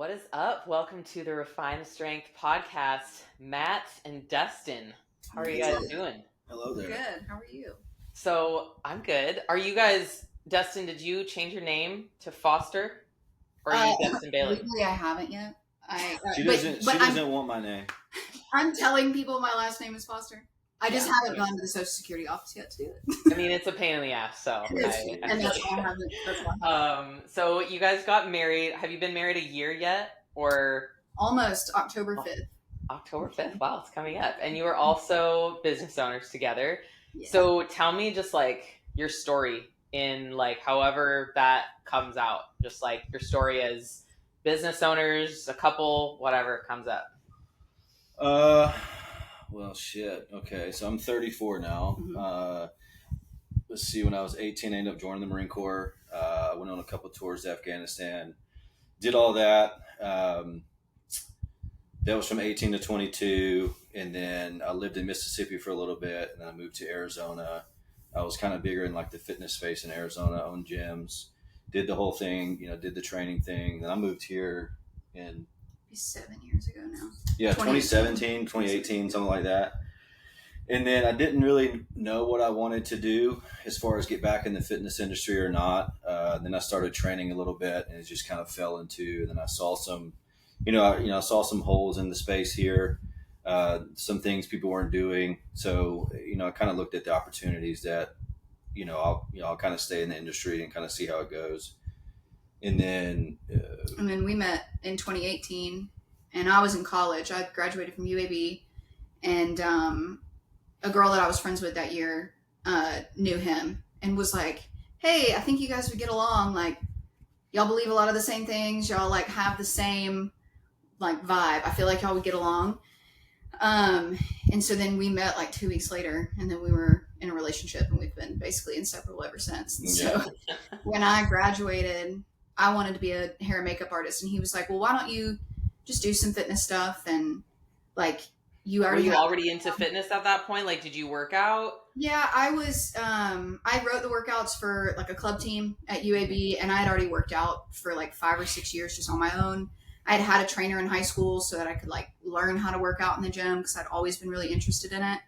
What is up? Welcome to the Refined Strength podcast. Matt and Destin, how are you guys doing? Hello there. Good. How are you? So I'm good. Are you guys, Destin, did you change your name to Foster? Or are you Destin Bailey? Legally, I haven't yet. She doesn't want my name. I'm telling people my last name is Foster. I just haven't gone to the Social Security office yet to do it. I mean, it's a pain in the ass, so. And that's why I haven't. So you guys got married. Have you been married a year yet? Or Almost October 5th. October 5th. Wow, it's coming up. And you were also business owners together. Yeah. So tell me just like your story in like however that comes out. Just like your story as business owners, a couple, whatever comes up. Well, shit. Okay, so I'm 34 now. Mm-hmm. Let's see. When I was 18, I ended up joining the Marine Corps. I went on a couple tours to Afghanistan. Did all that. That was from 18 to 22, and then I lived in Mississippi for a little bit, and then I moved to Arizona. I was kind of bigger in like the fitness space in Arizona, owned gyms, did the whole thing, did the training thing. Then I moved here in 7 years ago now. Yeah, 2017, 2018, something like that. And then I didn't really know what I wanted to do as far as get back in the fitness industry or not. Then I started training a little bit, and it just kind of fell into. And then I saw some, I saw some holes in the space here, some things people weren't doing. So, I kind of looked at the opportunities that, I'll kind of stay in the industry and kind of see how it goes. And then we met in 2018, and I was in college. I graduated from UAB, and a girl that I was friends with that year knew him and was like, "Hey, I think you guys would get along. Like, y'all believe a lot of the same things. Y'all like have the same like vibe. I feel like y'all would get along." And so then we met like 2 weeks later, and then we were in a relationship, and we've been basically inseparable ever since. And so when I graduated, I wanted to be a hair and makeup artist, and he was like, "Well, why don't you just do some fitness stuff?" And like, were you already into fitness at that point? Like, did you work out? Yeah, I was. I wrote the workouts for like a club team at UAB, and I had already worked out for like 5 or 6 years just on my own. I had a trainer in high school so that I could like learn how to work out in the gym because I'd always been really interested in it.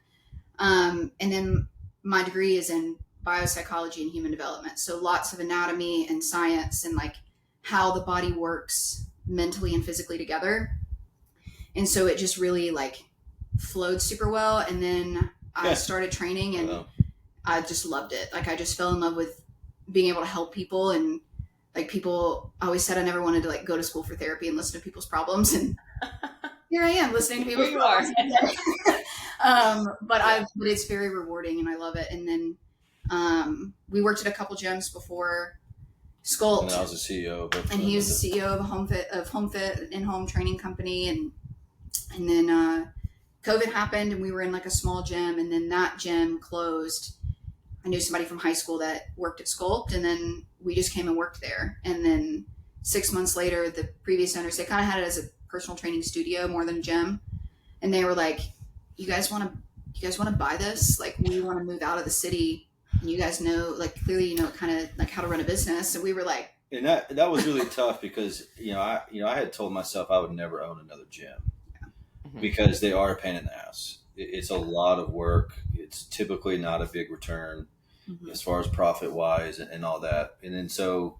And then my degree is in biopsychology and human development. So lots of anatomy and science and like how the body works mentally and physically together. And so it just really like flowed super well. And then I started training, and I just loved it. Like I just fell in love with being able to help people. And like people always said I never wanted to like go to school for therapy and listen to people's problems. And here I am listening to people's problems. But it's very rewarding, and I love it. And then we worked at a couple gyms before Sculpt. And I was the CEO of and he was the CEO of Home Fit, an in-home training company. And then COVID happened, and we were in like a small gym, and then that gym closed. I knew somebody from high school that worked at Sculpt, and then we just came and worked there. And then 6 months later, the previous owners, they kind of had it as a personal training studio more than a gym. And they were like, you guys want to buy this? Like, we want to move out of the city, and you guys know, like, clearly, kind of like how to run a business. And we were like, and that was really tough because, I had told myself I would never own another gym because they are a pain in the ass. It's a lot of work. It's typically not a big return as far as profit wise and all that. And then, so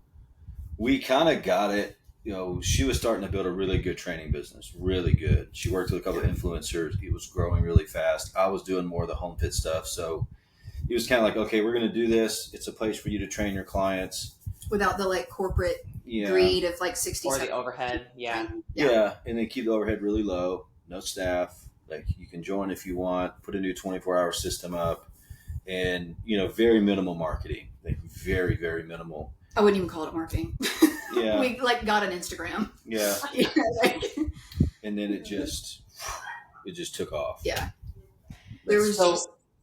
we kind of got it. She was starting to build a really good training business, really good. She worked with a couple of influencers. It was growing really fast. I was doing more of the home fit stuff. So it was kind of like, okay, we're going to do this. It's a place for you to train your clients. Without the like corporate greed of like 60 or the overhead. Yeah. And then keep the overhead really low, no staff. Like you can join if you want, put a new 24-hour system up, and, very minimal marketing, like very, very minimal. I wouldn't even call it marketing. Yeah. We like got an Instagram. Yeah. And then it just took off. Yeah.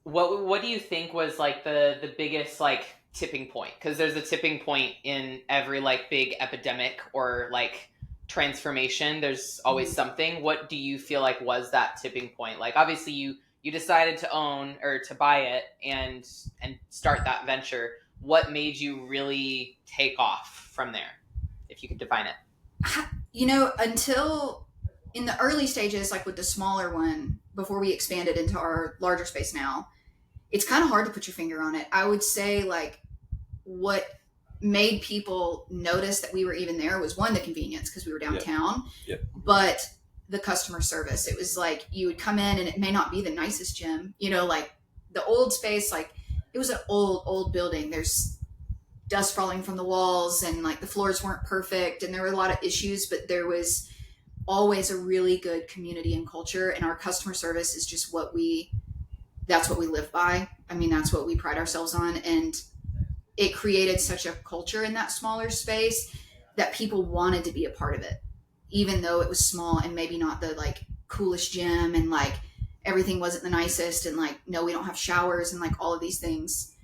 What do you think was like the biggest like tipping point? Because there's a tipping point in every like big epidemic or like transformation. There's always something. What do you feel like was that tipping point? Like obviously you decided to own or to buy it and start that venture. What made you really take off from there, if you could define it? Until in the early stages, like with the smaller one, before we expanded into our larger space now, it's kind of hard to put your finger on it. I would say like what made people notice that we were even there was one, the convenience, because we were downtown, but the customer service. It was like you would come in and it may not be the nicest gym, like the old space, like it was an old building. There's dust falling from the walls and like the floors weren't perfect and there were a lot of issues, but there was always a really good community and culture, and our customer service is just that's what we live by. I mean, that's what we pride ourselves on, and it created such a culture in that smaller space that people wanted to be a part of it, even though it was small and maybe not the like coolest gym and like everything wasn't the nicest and like, no, we don't have showers and like all of these things.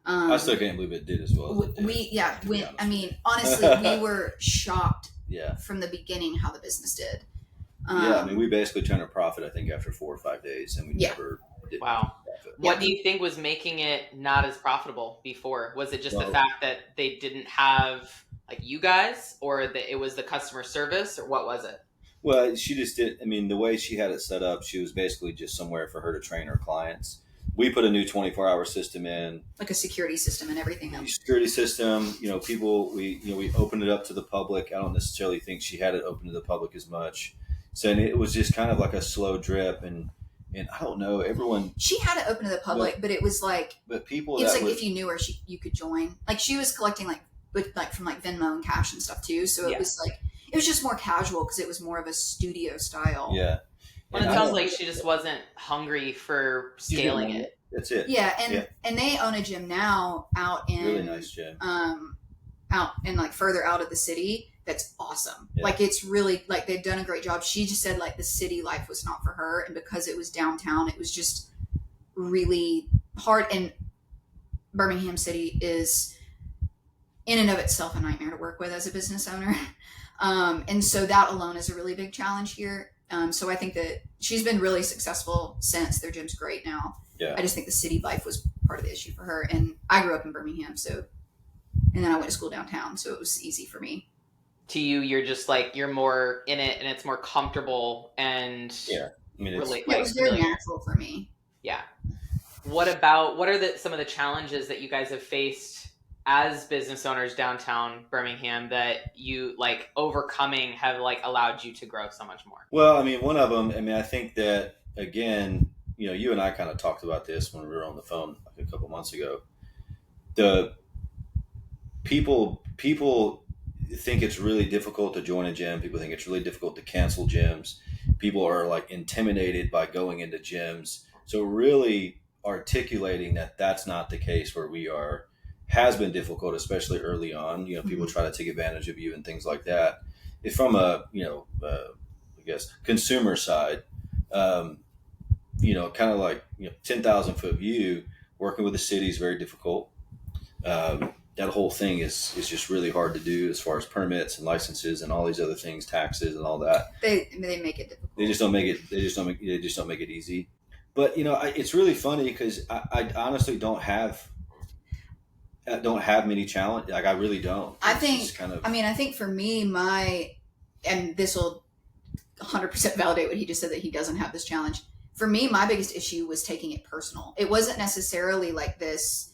I still can't believe it did as well as it did. Honestly, we were shocked from the beginning how the business did. We basically turned a profit, I think, after 4 or 5 days, and we never did. Wow. Profit. What do you think was making it not as profitable before? Was it just the fact that they didn't have like you guys, or that it was the customer service, or what was it? Well, she just did. I mean, the way she had it set up, she was basically just somewhere for her to train her clients. We put a new 24-hour system in, like a security system and everything. Security system, people. We opened it up to the public. I don't necessarily think she had it open to the public as much. So it was just kind of like a slow drip, and I don't know. Everyone. She had it open to the public, but it was like. But people. It's like if you knew her, you could join. Like she was collecting from like Venmo and cash and stuff too. So it was like it was just more casual because it was more of a studio style. Yeah. Well, it sounds like she just wasn't hungry for scaling it. That's it. Yeah, and they own a gym now out in really nice gym. Out and like further out of the city. That's awesome. Yeah. Like it's really like they've done a great job. She just said like the city life was not for her, and because it was downtown, it was just really hard. And Birmingham City is in and of itself a nightmare to work with as a business owner. And so that alone is a really big challenge here. So I think that she's been really successful since. Their gym's great now. Yeah. I just think the city life was part of the issue for her. And I grew up in Birmingham, and then I went to school downtown, so it was easy for me. To you, you're just like, you're more in it and it's more comfortable and it was very natural for me. Yeah. What are some of the challenges that you guys have faced as business owners downtown Birmingham that you like overcoming have like allowed you to grow so much more? Well, I mean, one of them, I think that again, you and I kind of talked about this when we were on the phone like a couple months ago. The people think it's really difficult to join a gym. People think it's really difficult to cancel gyms. People are like intimidated by going into gyms. So really articulating that that's not the case where we are has been difficult, especially early on. People try to take advantage of you and things like that. If from a, I guess consumer side, kind of like 10,000 foot view, working with the city is very difficult. That whole thing is just really hard to do as far as permits and licenses and all these other things, taxes and all that. They make it difficult. They just don't make it easy. But it's really funny because I honestly don't have many challenges. Like I really don't. I think for me, and this will 100% validate what he just said, that he doesn't have this challenge. For me, my biggest issue was taking it personal. It wasn't necessarily like this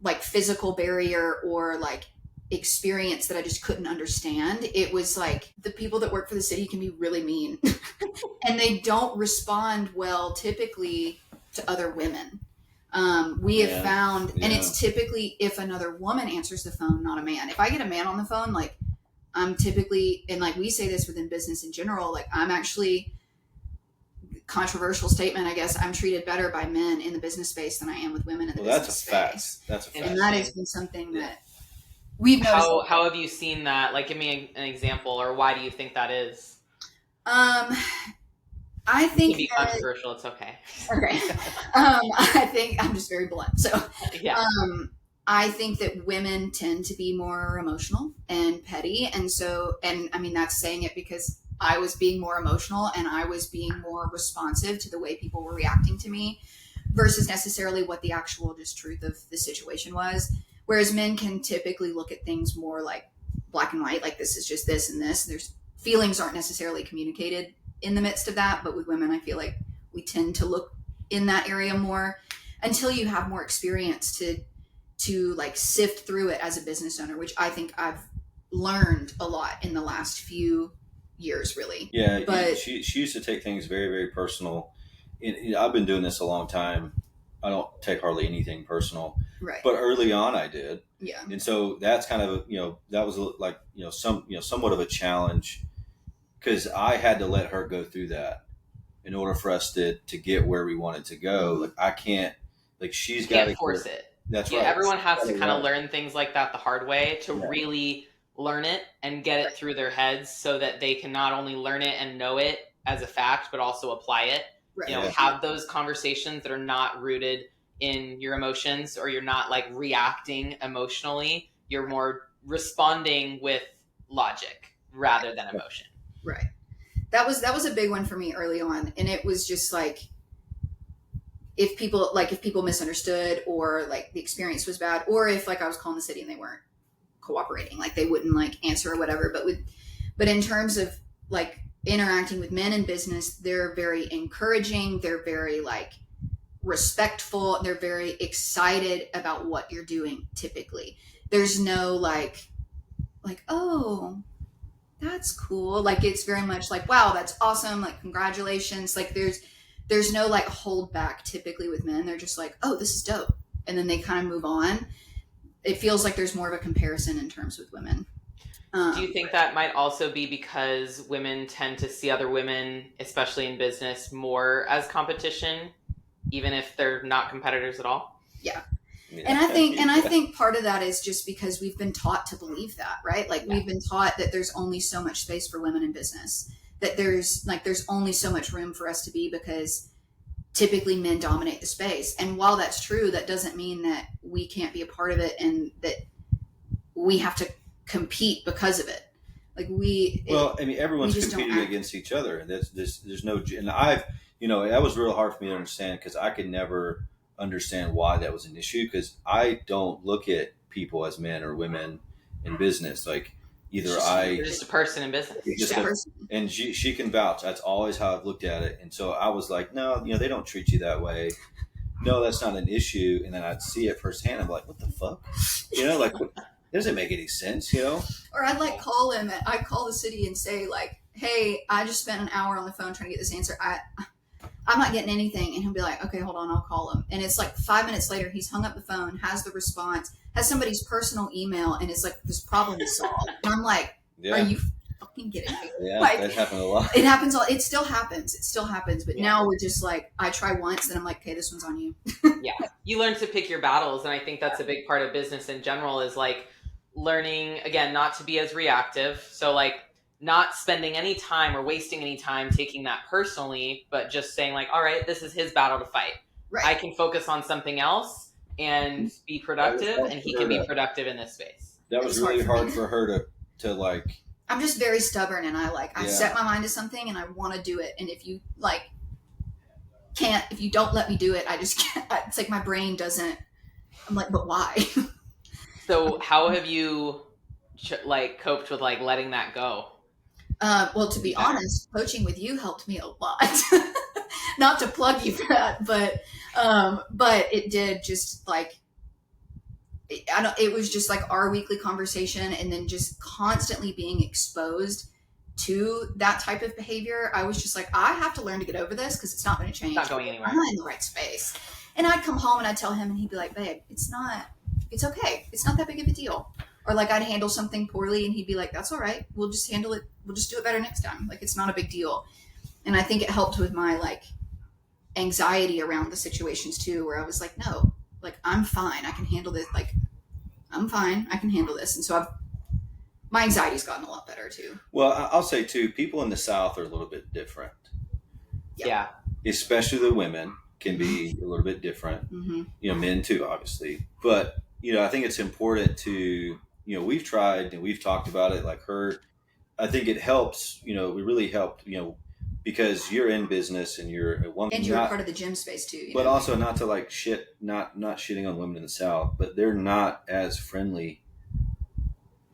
like physical barrier or like experience that I just couldn't understand. It was like the people that work for the city can be really mean and they don't respond well typically to other women. We have found, and it's typically if another woman answers the phone, not a man. If I get a man on the phone, like I'm typically, and like we say this within business in general, like I'm actually, controversial statement, I guess, I'm treated better by men in the business space than I am with women in the business space. That's a fact. And that has been something that we've noticed. How have you seen that? Like, give me an example, or why do you think that is? I think it can be controversial. It's okay. Okay. I think I'm just very blunt. So, I think that women tend to be more emotional and petty, and I mean that's saying it because I was being more emotional and I was being more responsive to the way people were reacting to me versus necessarily what the actual just truth of the situation was. Whereas men can typically look at things more like black and white, like this is just this and this. There's feelings aren't necessarily communicated in the midst of that. But with women, I feel like we tend to look in that area more until you have more experience to like sift through it as a business owner, which I think I've learned a lot in the last few years, really. Yeah, but she used to take things very, very personal. I've been doing this a long time. I don't take hardly anything personal, right. But early on, I did. Yeah, and so that's kind of that was like somewhat of a challenge because I had to let her go through that in order for us to get where we wanted to go. Like I can't, like she's got to force it. That's right. right. Everyone has to kind of learn things like that the hard way to really learn it and get it through their heads so that they can not only learn it and know it as a fact, but also apply it. Right. Have those conversations that are not rooted in your emotions, or you're not like reacting emotionally. You're more responding with logic rather than emotion. Right. That was a big one for me early on. And it was just like, if people misunderstood, or like the experience was bad, or if like I was calling the city and they weren't cooperating, like they wouldn't like answer or whatever. But in terms of like interacting with men in business, they're very encouraging. They're very like respectful. They're very excited about what you're doing. Typically, there's no like, oh, that's cool. Like it's very much like, wow, that's awesome. Like congratulations. Like there's no like hold back typically with men. They're just like, oh, this is dope. And then they kind of move on. It feels like there's more of a comparison in terms with women. Do you think that might also be because women tend to see other women, especially in business, more as competition, even if they're not competitors at all? Yeah. And I think part of that is just because we've been taught to believe that, right? Like we've been taught that there's only so much space for women in business, that there's only so much room for us to be, because typically men dominate the space. And while that's true, that doesn't mean that we can't be a part of it and that we have to compete because of it. Like everyone's competing against each other, and there's no, and that was real hard for me to understand, because I could never understand why that was an issue, because I don't look at people as men or women in business. Like you're just a person in business. And she can vouch. That's always how I've looked at it. And so I was like, no, they don't treat you that way. No, that's not an issue. And then I'd see it firsthand. I'm like, what the fuck? Like it doesn't make any sense, Or I'd like call him. I'd call the city and say like, hey, I just spent an hour on the phone trying to get this answer. I'm not getting anything. And he'll be like, okay, hold on, I'll call him. And it's like 5 minutes later, he's hung up the phone, has the response, has somebody's personal email, and it's like, this problem is solved. And I'm like, are you fucking kidding me? Yeah, like, that happened a lot. It happens. It still happens. But now we're just like, I try once, and I'm like, okay, this one's on you. Yeah. You learn to pick your battles. And I think that's a big part of business in general, is like learning, again, not to be as reactive. So like, not spending any time or wasting any time taking that personally, but just saying like, all right, this is his battle to fight. Right. I can focus on something else and be productive, and he can be productive in this space. That was really hard for her to like. I'm just very stubborn, and I set my mind to something and I want to do it. And if you like if you don't let me do it, I just can't. It's like my brain doesn't. I'm like, but why? So how have you coped with like letting that go? Well, to be honest, coaching with you helped me a lot. Not to plug you for that, but it did just like, it was just like our weekly conversation, and then just constantly being exposed to that type of behavior. I was just like, I have to learn to get over this, because it's not going to change. It's not going anywhere. I'm not in the right space. And I'd come home and I'd tell him, and he'd be like, babe, it's okay. It's not that big of a deal. Or like I'd handle something poorly, and he'd be like, that's all right. We'll just handle it. We'll just do it better next time. Like, it's not a big deal. And I think it helped with my like anxiety around the situations too, where I was like, no, like I'm fine. I can handle this. Like, I'm fine. I can handle this. And so my anxiety's gotten a lot better too. Well, I'll say too, people in the South are a little bit different. Yeah. Especially the women can be a little bit different. Mm-hmm. Men too, obviously. But, I think it's important to, we've tried and we've talked about it, like I think it helps, we really helped, because you're in business and you're a woman. And you're a part of the gym space too. But also not to like not shitting on women in the South, but they're not as friendly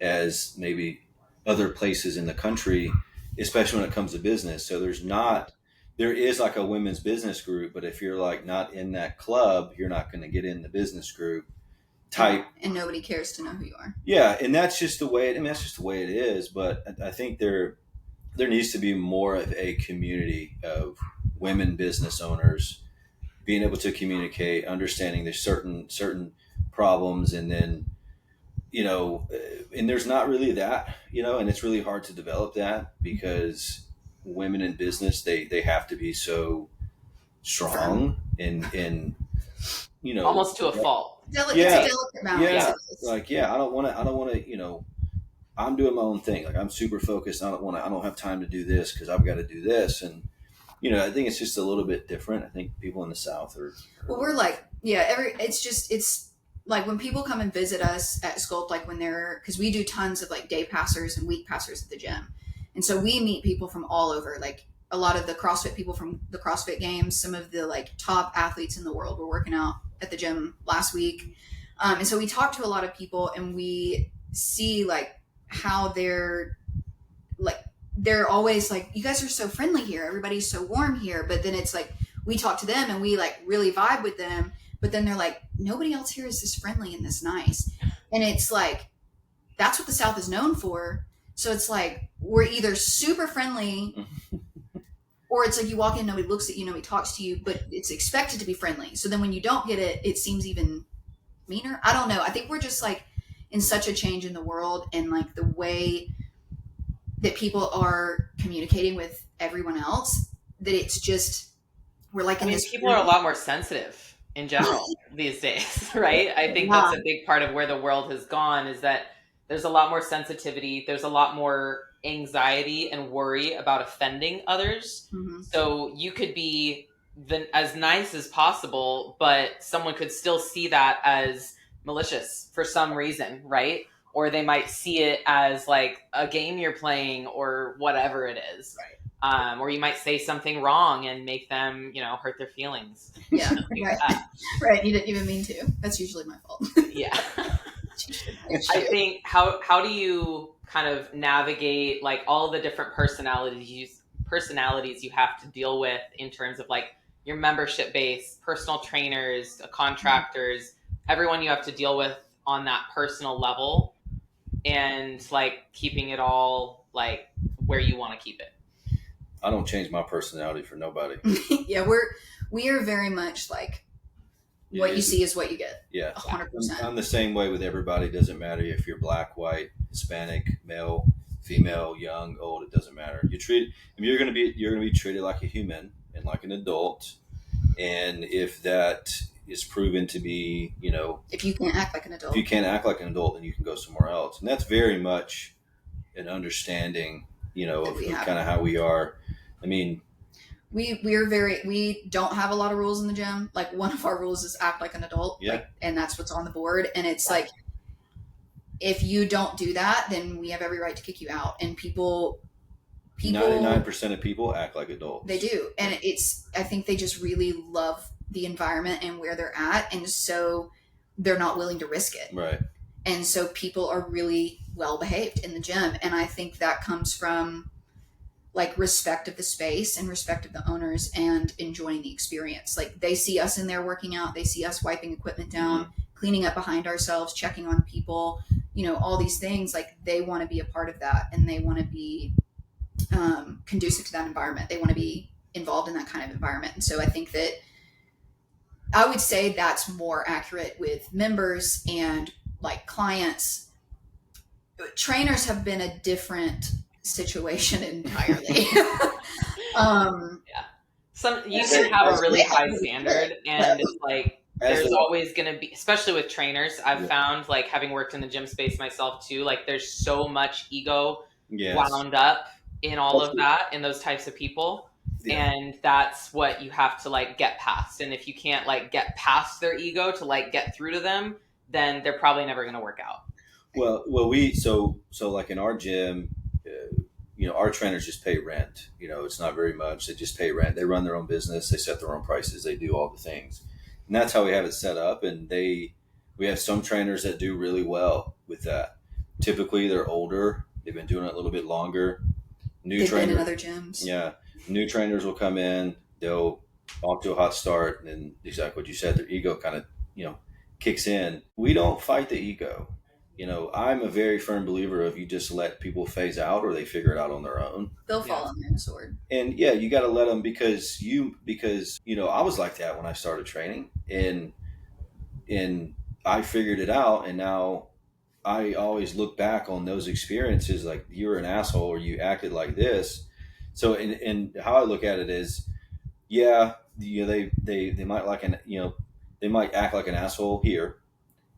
as maybe other places in the country. especially when it comes to business. So there is like a women's business group, but if you're like not in that club, you're not going to get in the business group type. And nobody cares to know who you are. Yeah. And that's just the way, that's just the way it is. But I think there needs to be more of a community of women business owners being able to communicate, understanding there's certain problems, and then, and there's not really that, and it's really hard to develop that because women in business, they have to be so strong and almost to a fault. It's a delicate balance. I don't want to, I'm doing my own thing. Like, I'm super focused. I don't have time to do this because I've got to do this. And, I think it's just a little bit different. I think people in the South are well, we're like, it's like when people come and visit us at Sculpt, like when because we do tons of like day passers and week passers at the gym. And so we meet people from all over, like a lot of the CrossFit people from the CrossFit Games, some of the like top athletes in the world were working out at the gym last week. And so we talk to a lot of people and we see like how they're always like, you guys are so friendly here. Everybody's so warm here. But then it's like, we talk to them and we like really vibe with them. But then they're like, nobody else here is this friendly and this nice. And it's like, that's what the South is known for. So it's like, we're either super friendly or it's like you walk in, nobody looks at you, nobody talks to you, but it's expected to be friendly. So then when you don't get it, it seems even meaner. I don't know. I think we're just like in such a change in the world and like the way that people are communicating with everyone else, that it's just, we're like, people are a lot more sensitive in general these days, right? I think that's a big part of where the world has gone, is that there's a lot more sensitivity. There's a lot more anxiety and worry about offending others. Mm-hmm. So you could be as nice as possible, but someone could still see that as malicious for some reason, right? Or they might see it as like a game you're playing or whatever it is. Right. Or you might say something wrong and make them, hurt their feelings. Yeah. Right. Right. You didn't even mean to. That's usually my fault. Yeah. I think how do you kind of navigate like all the different personalities you have to deal with in terms of like your membership base, personal trainers, contractors, everyone you have to deal with on that personal level, and like keeping it all like where you want to keep it? I don't change my personality for nobody. Yeah, we are very much like what you see is what you get. Yeah, 100%. I'm the same way with everybody. It doesn't matter if you're black, white, Hispanic, male, female, young, old. It doesn't matter. You're going to be treated like a human and like an adult. And if that is proven to be, if you can't act like an adult, then you can go somewhere else. And that's very much an understanding, of kind of how we are. I mean, we don't have a lot of rules in the gym. Like, one of our rules is act like an adult. Yeah. And that's what's on the board. And it's like, if you don't do that, then we have every right to kick you out. And people 99% of people act like adults. They do. And I think they just really love the environment and where they're at. And so they're not willing to risk it. Right. And so people are really well behaved in the gym. And I think that comes from like respect of the space and respect of the owners and enjoying the experience. Like, they see us in there working out. They see us wiping equipment down, mm-hmm. cleaning up behind ourselves, checking on people, all these things. Like, they want to be a part of that, and they want to be conducive to that environment. They want to be involved in that kind of environment. And so I think that I would say that's more accurate with members and like clients. Trainers have been a different situation entirely. You can have a really high standard, and it's like there's always going to be, especially with trainers, I've found, like, having worked in the gym space myself too, like there's so much ego wound up in all of that, in those types of people. Yeah. And that's what you have to like get past. And if you can't like get past their ego to like get through to them, then they're probably never going to work out. Well, so like in our gym, our trainers just pay rent. It's not very much. They just pay rent. They run their own business. They set their own prices. They do all the things. And that's how we have it set up. And we have some trainers that do really well with that. Typically, they're older. They've been doing it a little bit longer. New They've been in trainers, other gyms. yeah, new trainers will come in. They'll off to a hot start, and then exactly what you said, their ego kind of kicks in. We don't fight the ego. I'm a very firm believer of you just let people phase out or they figure it out on their own. They'll fall on their sword. And yeah, you got to let them because I was like that when I started training, and I figured it out, and now I always look back on those experiences like you were an asshole or you acted like this. So, and how I look at it is, yeah, they might they might act like an asshole here,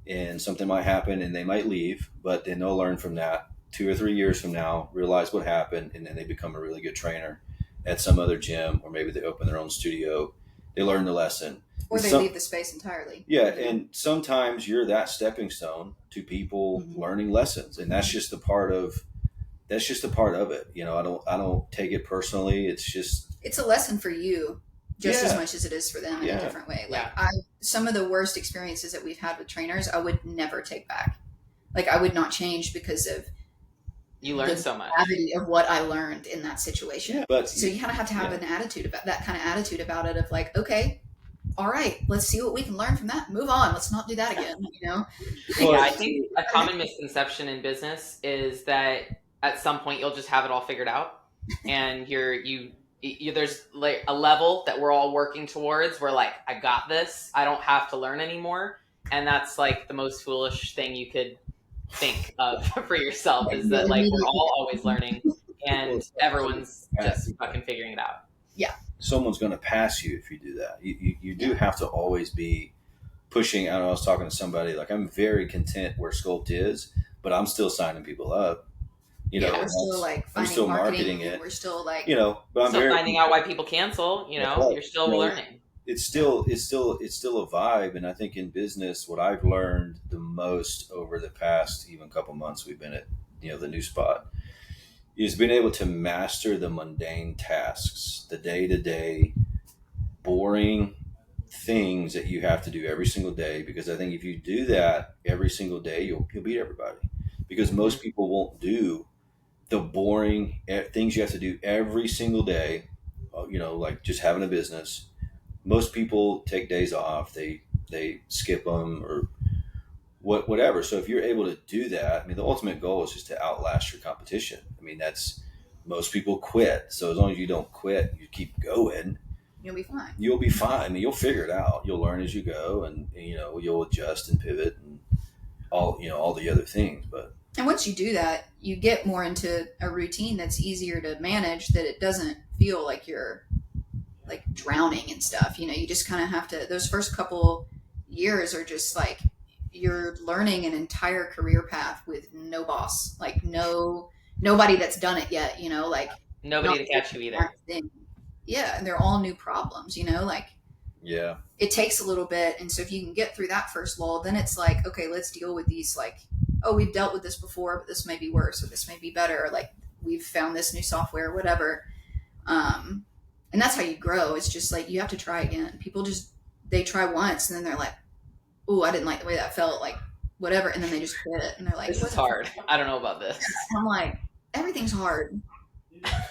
and something might happen, and they might leave, but then they'll learn from that 2 or 3 years from now, realize what happened, and then they become a really good trainer at some other gym, or maybe they open their own studio. They learn the lesson. Or they leave the space entirely. Yeah, and sometimes you're that stepping stone to people learning lessons, and that's just a part of it. I don't take it personally. It's a lesson for you just as much as it is for them in a different way. Like some of the worst experiences that we've had with trainers, I would never take back. Like I would not change because of you learned so much of what I learned in that situation. Yeah, but so you kind of have to have an attitude about that kind of attitude about it of like, okay, all right, let's see what we can learn from that. Move on. Let's not do that again. Well, I think a common misconception in business is that at some point you'll just have it all figured out, and there's like a level that we're all working towards. We're like, I got this. I don't have to learn anymore, and that's like the most foolish thing you could think of for yourself. Is that like we're all always learning, and everyone's just fucking figuring it out. Yeah. Someone's going to pass you if you do that. You do have to always be pushing. I was talking to somebody, like I'm very content where Sculpt is, but I'm still signing people up. We're still like I'm still marketing it. We're still like, but I'm still finding out why people cancel. You're still learning. It's still a vibe, and I think in business, what I've learned the most over the past even couple months we've been at the new spot is being able to master the mundane tasks, the day-to-day boring things that you have to do every single day. Because I think if you do that every single day, you'll beat everybody. Because most people won't do the boring things you have to do every single day. Like just having a business. Most people take days off. They skip them or whatever. So if you're able to do that, I mean, the ultimate goal is just to outlast your competition. I mean, most people quit. So as long as you don't quit, you keep going, you'll be fine. You'll be fine. I mean, you'll figure it out. You'll learn as you go, and you'll adjust and pivot and all the other things. And once you do that, you get more into a routine that's easier to manage, that it doesn't feel like you're like drowning and stuff. You just kind of have to, those first couple years are just like, you're learning an entire career path with no boss, like nobody that's done it yet, like nobody to catch you either. Yeah. And they're all new problems, yeah, it takes a little bit. And so if you can get through that first lull, then it's like, okay, let's deal with these, like, oh, we've dealt with this before, but this may be worse, or this may be better, or like we've found this new software or whatever. And that's how you grow. It's just like, you have to try again. People they try once and then they're like, oh, I didn't like the way that felt, like whatever. And then they just quit and they're like, this is hard. I don't know about this. And I'm like, everything's hard.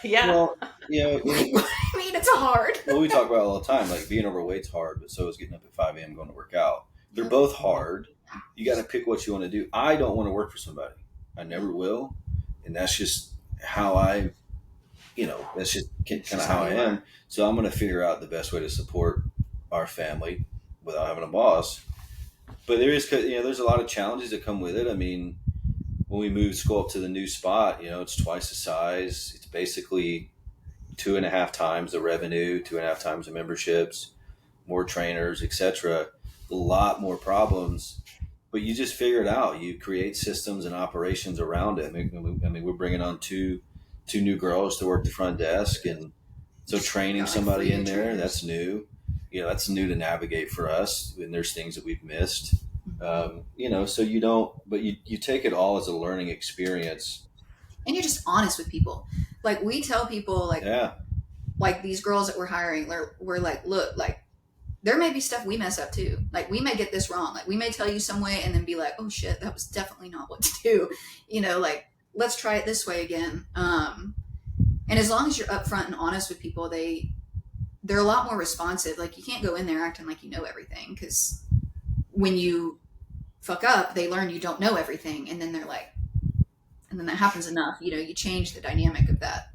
Yeah. Well, I mean, it's hard. Well, we talk about it all the time. Like being overweight's hard, but so is getting up at 5 a.m. going to work out. They're both hard. You got to pick what you want to do. I don't want to work for somebody. I never will. And that's just how that's just kind of how I am. So I'm going to figure out the best way to support our family without having a boss. But there's a lot of challenges that come with it. I mean, when we moved Sculpt to the new spot, it's twice the size. It's basically 2.5 times the revenue, 2.5 times the memberships, more trainers, etc. A lot more problems, but you just figure it out. You create systems and operations around it. I mean, we're bringing on two new girls to work the front desk, and so training somebody in there, that's new. That's new to navigate for us, and there's things that we've missed. So you don't, but you take it all as a learning experience. And you're just honest with people. Like we tell people, like these girls that we're hiring, we're like, look, like there may be stuff we mess up too. Like we may get this wrong. Like we may tell you some way and then be like, oh shit, that was definitely not what to do. Like let's try it this way again. And as long as you're upfront and honest with people, they're a lot more responsive. Like, you can't go in there acting like you know everything, because when you fuck up, they learn you don't know everything, and then they're like, and then that happens enough, you change the dynamic of that.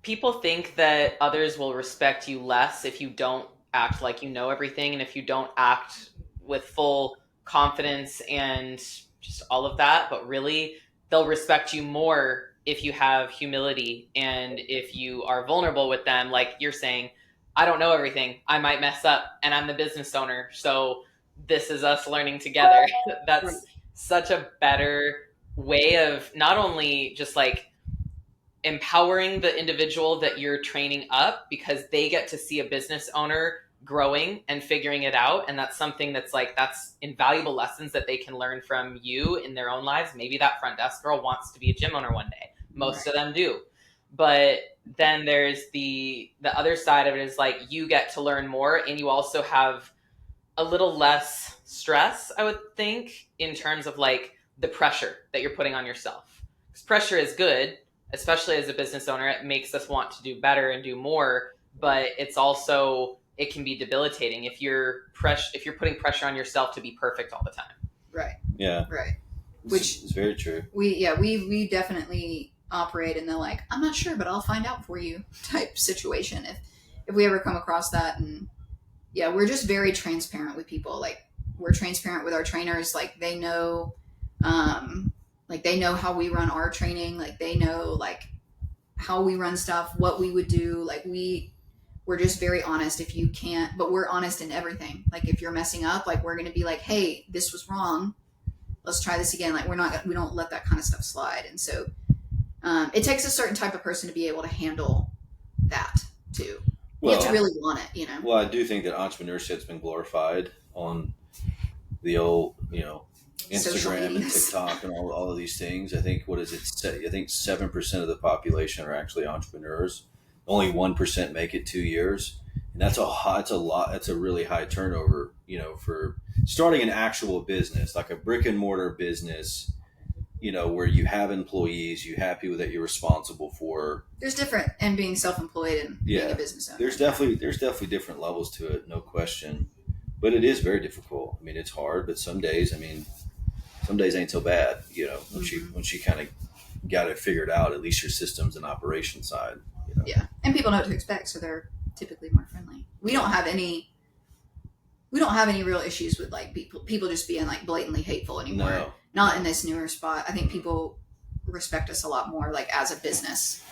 People think that others will respect you less if you don't act like you know everything, and if you don't act with full confidence and just all of that, but really they'll respect you more if you have humility and if you are vulnerable with them. Like you're saying, I don't know everything, I might mess up, and I'm the business owner, so this is us learning together. That's such a better way of not only just like empowering the individual that you're training up, because they get to see a business owner growing and figuring it out, and that's something that's invaluable lessons that they can learn from you in their own lives. Maybe that front desk girl wants to be a gym owner one day. Most of them do. But then there's the other side of it is like you get to learn more, and you also have a little less stress, I would think, in terms of like the pressure that you're putting on yourself. Because pressure is good, especially as a business owner. It makes us want to do better and do more, but it can be debilitating if you're putting pressure on yourself to be perfect all the time. Right. Yeah. Right. Which is very true. We definitely operate in the like, I'm not sure, but I'll find out for you type situation if we ever come across that. And yeah, we're just very transparent with people. Like, we're transparent with our trainers. Like, they know how we run our training. Like, they know like how we run stuff, what we would do. Like, we're just very honest. If you can't, but we're honest in everything. Like, if you're messing up, like, we're going to be like, hey, this was wrong, let's try this again. Like, we don't let that kind of stuff slide. And so it takes a certain type of person to be able to handle that too. You have to really want it, Well, I do think that entrepreneurship's been glorified on the old, Instagram and TikTok and all of these things. I think, what is it? I think 7% of the population are actually entrepreneurs. Only 1% make it 2 years. And that's a lot. That's a really high turnover, for starting an actual business, like a brick and mortar business, where you have employees, you have people that you're responsible for. There's different, and being self-employed and being a business owner. There's definitely different levels to it, no question. But it is very difficult. I mean, it's hard, but some days ain't so bad, once you kind of got it figured out, at least your systems and operation side. Yeah. And people know what to expect, so they're typically more friendly. We don't have any real issues with like people just being like blatantly hateful anymore. No. Not in this newer spot. I think people respect us a lot more, like, as a business,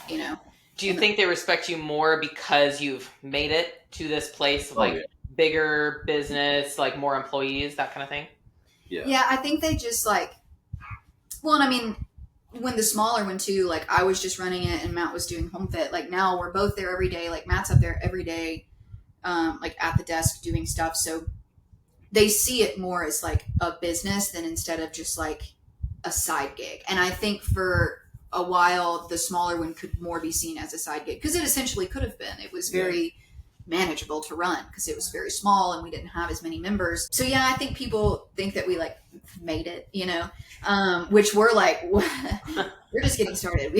Do you think they respect you more because you've made it to this place of bigger business, like more employees, that kind of thing? Yeah, I think they just like, well, and I mean, when the smaller one too, like, I was just running it and Matt was doing home fit. Like, now we're both there every day. Like, Matt's up there every day, like at the desk doing stuff. So they see it more as like a business than instead of just like a side gig. And I think for a while, the smaller one could more be seen as a side gig, because it essentially could have been. It was very manageable to run because it was very small and we didn't have as many members. So yeah, I think people think that we like made it, which we're like, we're just getting started.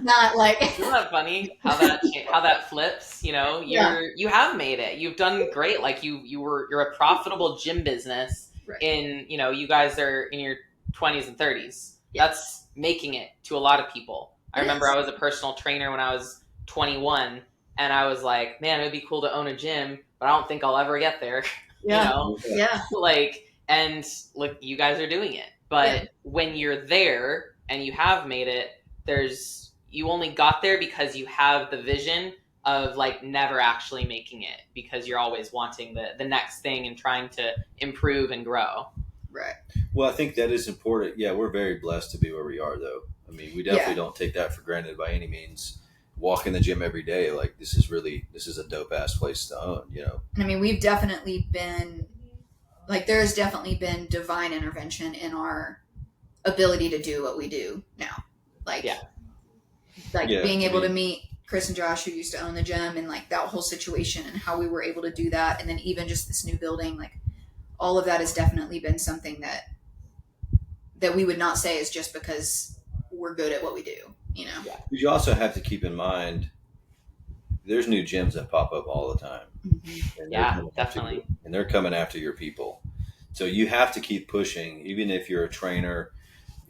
Not like. Isn't that funny how that flips? You have made it. You've done great. Like you're a profitable gym business. Right. You guys are in your 20s and 30s. Yeah. That's making it to a lot of people. I remember I was a personal trainer when I was 21. And I was like, man, it would be cool to own a gym, but I don't think I'll ever get there. Yeah. And look, you guys are doing it. But when you're there and you have made it, you only got there because you have the vision of like never actually making it, because you're always wanting the next thing and trying to improve and grow. Right. Well, I think that is important. Yeah, we're very blessed to be where we are, though. I mean, we definitely don't take that for granted by any means. Walk in the gym every day, like this is a dope ass place to own, And I mean, we've definitely been like, there's definitely been divine intervention in our ability to do what we do now. Being able to meet Chris and Josh, who used to own the gym, and like that whole situation and how we were able to do that. And then even just this new building, like all of that has definitely been something that we would not say is just because we're good at what we do, you know. Yeah. But you also have to keep in mind, there's new gyms that pop up all the time. Mm-hmm. And Yeah, coming definitely. and they're coming after your people. So you have to keep pushing, even if you're a trainer,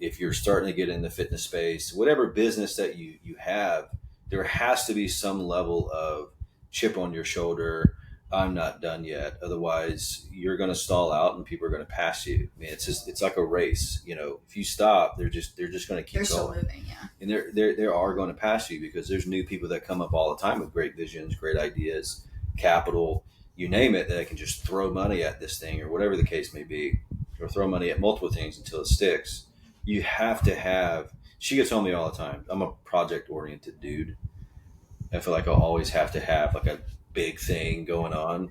if you're starting to get in the fitness space, whatever business that you have, there has to be some level of chip on your shoulder. I'm not done yet. Otherwise, you're going to stall out, and people are going to pass you. I mean, it's like a race. You know, if you stop, they're just going to keep They're still going. moving, yeah. And they are going to pass you because there's new people that come up all the time with great visions, great ideas, capital, you name it, that can just throw money at this thing or whatever the case may be, or throw money at multiple things until it sticks. You have to have. She gets on me all the time. I'm a project oriented dude. I feel like I'll always have to have like a big thing going on,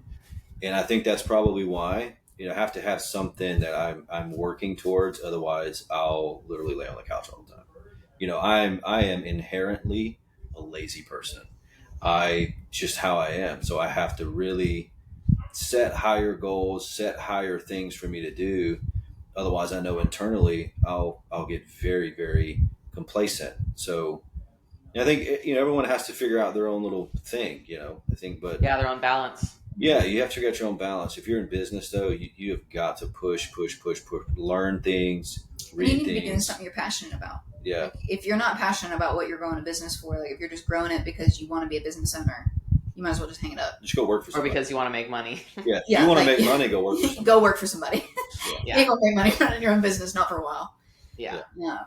and I think that's probably why, I have to have something that I'm working towards. Otherwise, I'll literally lay on the couch all the time. I am inherently a lazy person. I just how I am. So I have to really set higher goals, set higher things for me to do. Otherwise, I know internally I'll get very, very complacent. So I think everyone has to figure out their own little thing. I think, but Yeah, their own balance. yeah, you have to get your own balance. If you're in business, though, you have got to push, learn things, read You need to things. be doing something you're passionate about. Yeah. Like, if you're not passionate about what you're growing a business for, like if you're just growing it because you want to be a business owner, you might as well just hang it up. Just go work for Or somebody. because you want to make money. Yeah. Yeah, You want to like- make money, go work for somebody. Go work for somebody. Yeah. You ain't gonna make money running your own business, not for a while. Yeah. Yeah.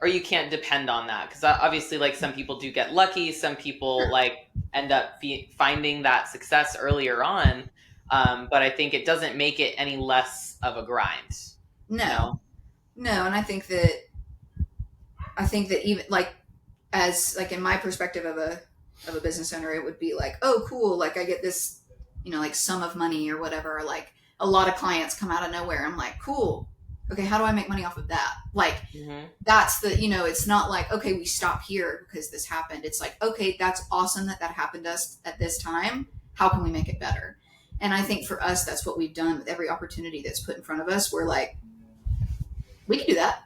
Or you can't depend on that because obviously, like, some people do get lucky. Some people like end up finding that success earlier on. But I think it doesn't make it any less of a grind. No, and I think that even like as like in my perspective of a business owner, it would be like, oh, cool, like I get this, like sum of money or whatever. Or like a lot of clients come out of nowhere. I'm like, cool. Okay, how do I make money off of that? Like, that's the, it's not like, okay, we stop here because this happened. It's like, okay, that's awesome that happened to us at this time. How can we make it better? And I think for us, that's what we've done with every opportunity that's put in front of us. We're like, we can do that.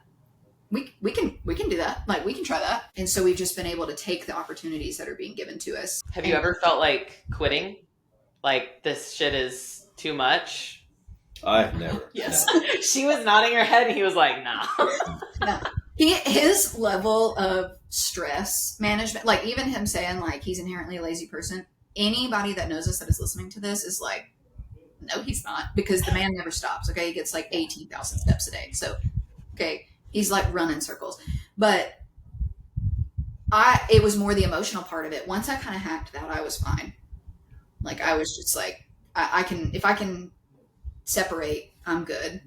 We can do that. Like, we can try that. And so we've just been able to take the opportunities that are being given to us. Have you ever felt like quitting? Like, this shit is too much? I've never. Yes. She was nodding her head and he was like, nah. No. His level of stress management, like even him saying like he's inherently a lazy person, anybody that knows us that is listening to this is like, no, he's not, because the man never stops. Okay. He gets like 18,000 steps a day. So, okay. He's like running circles, but it was more the emotional part of it. Once I kind of hacked that, I was fine. Like I was just like, if I can separate, I'm good.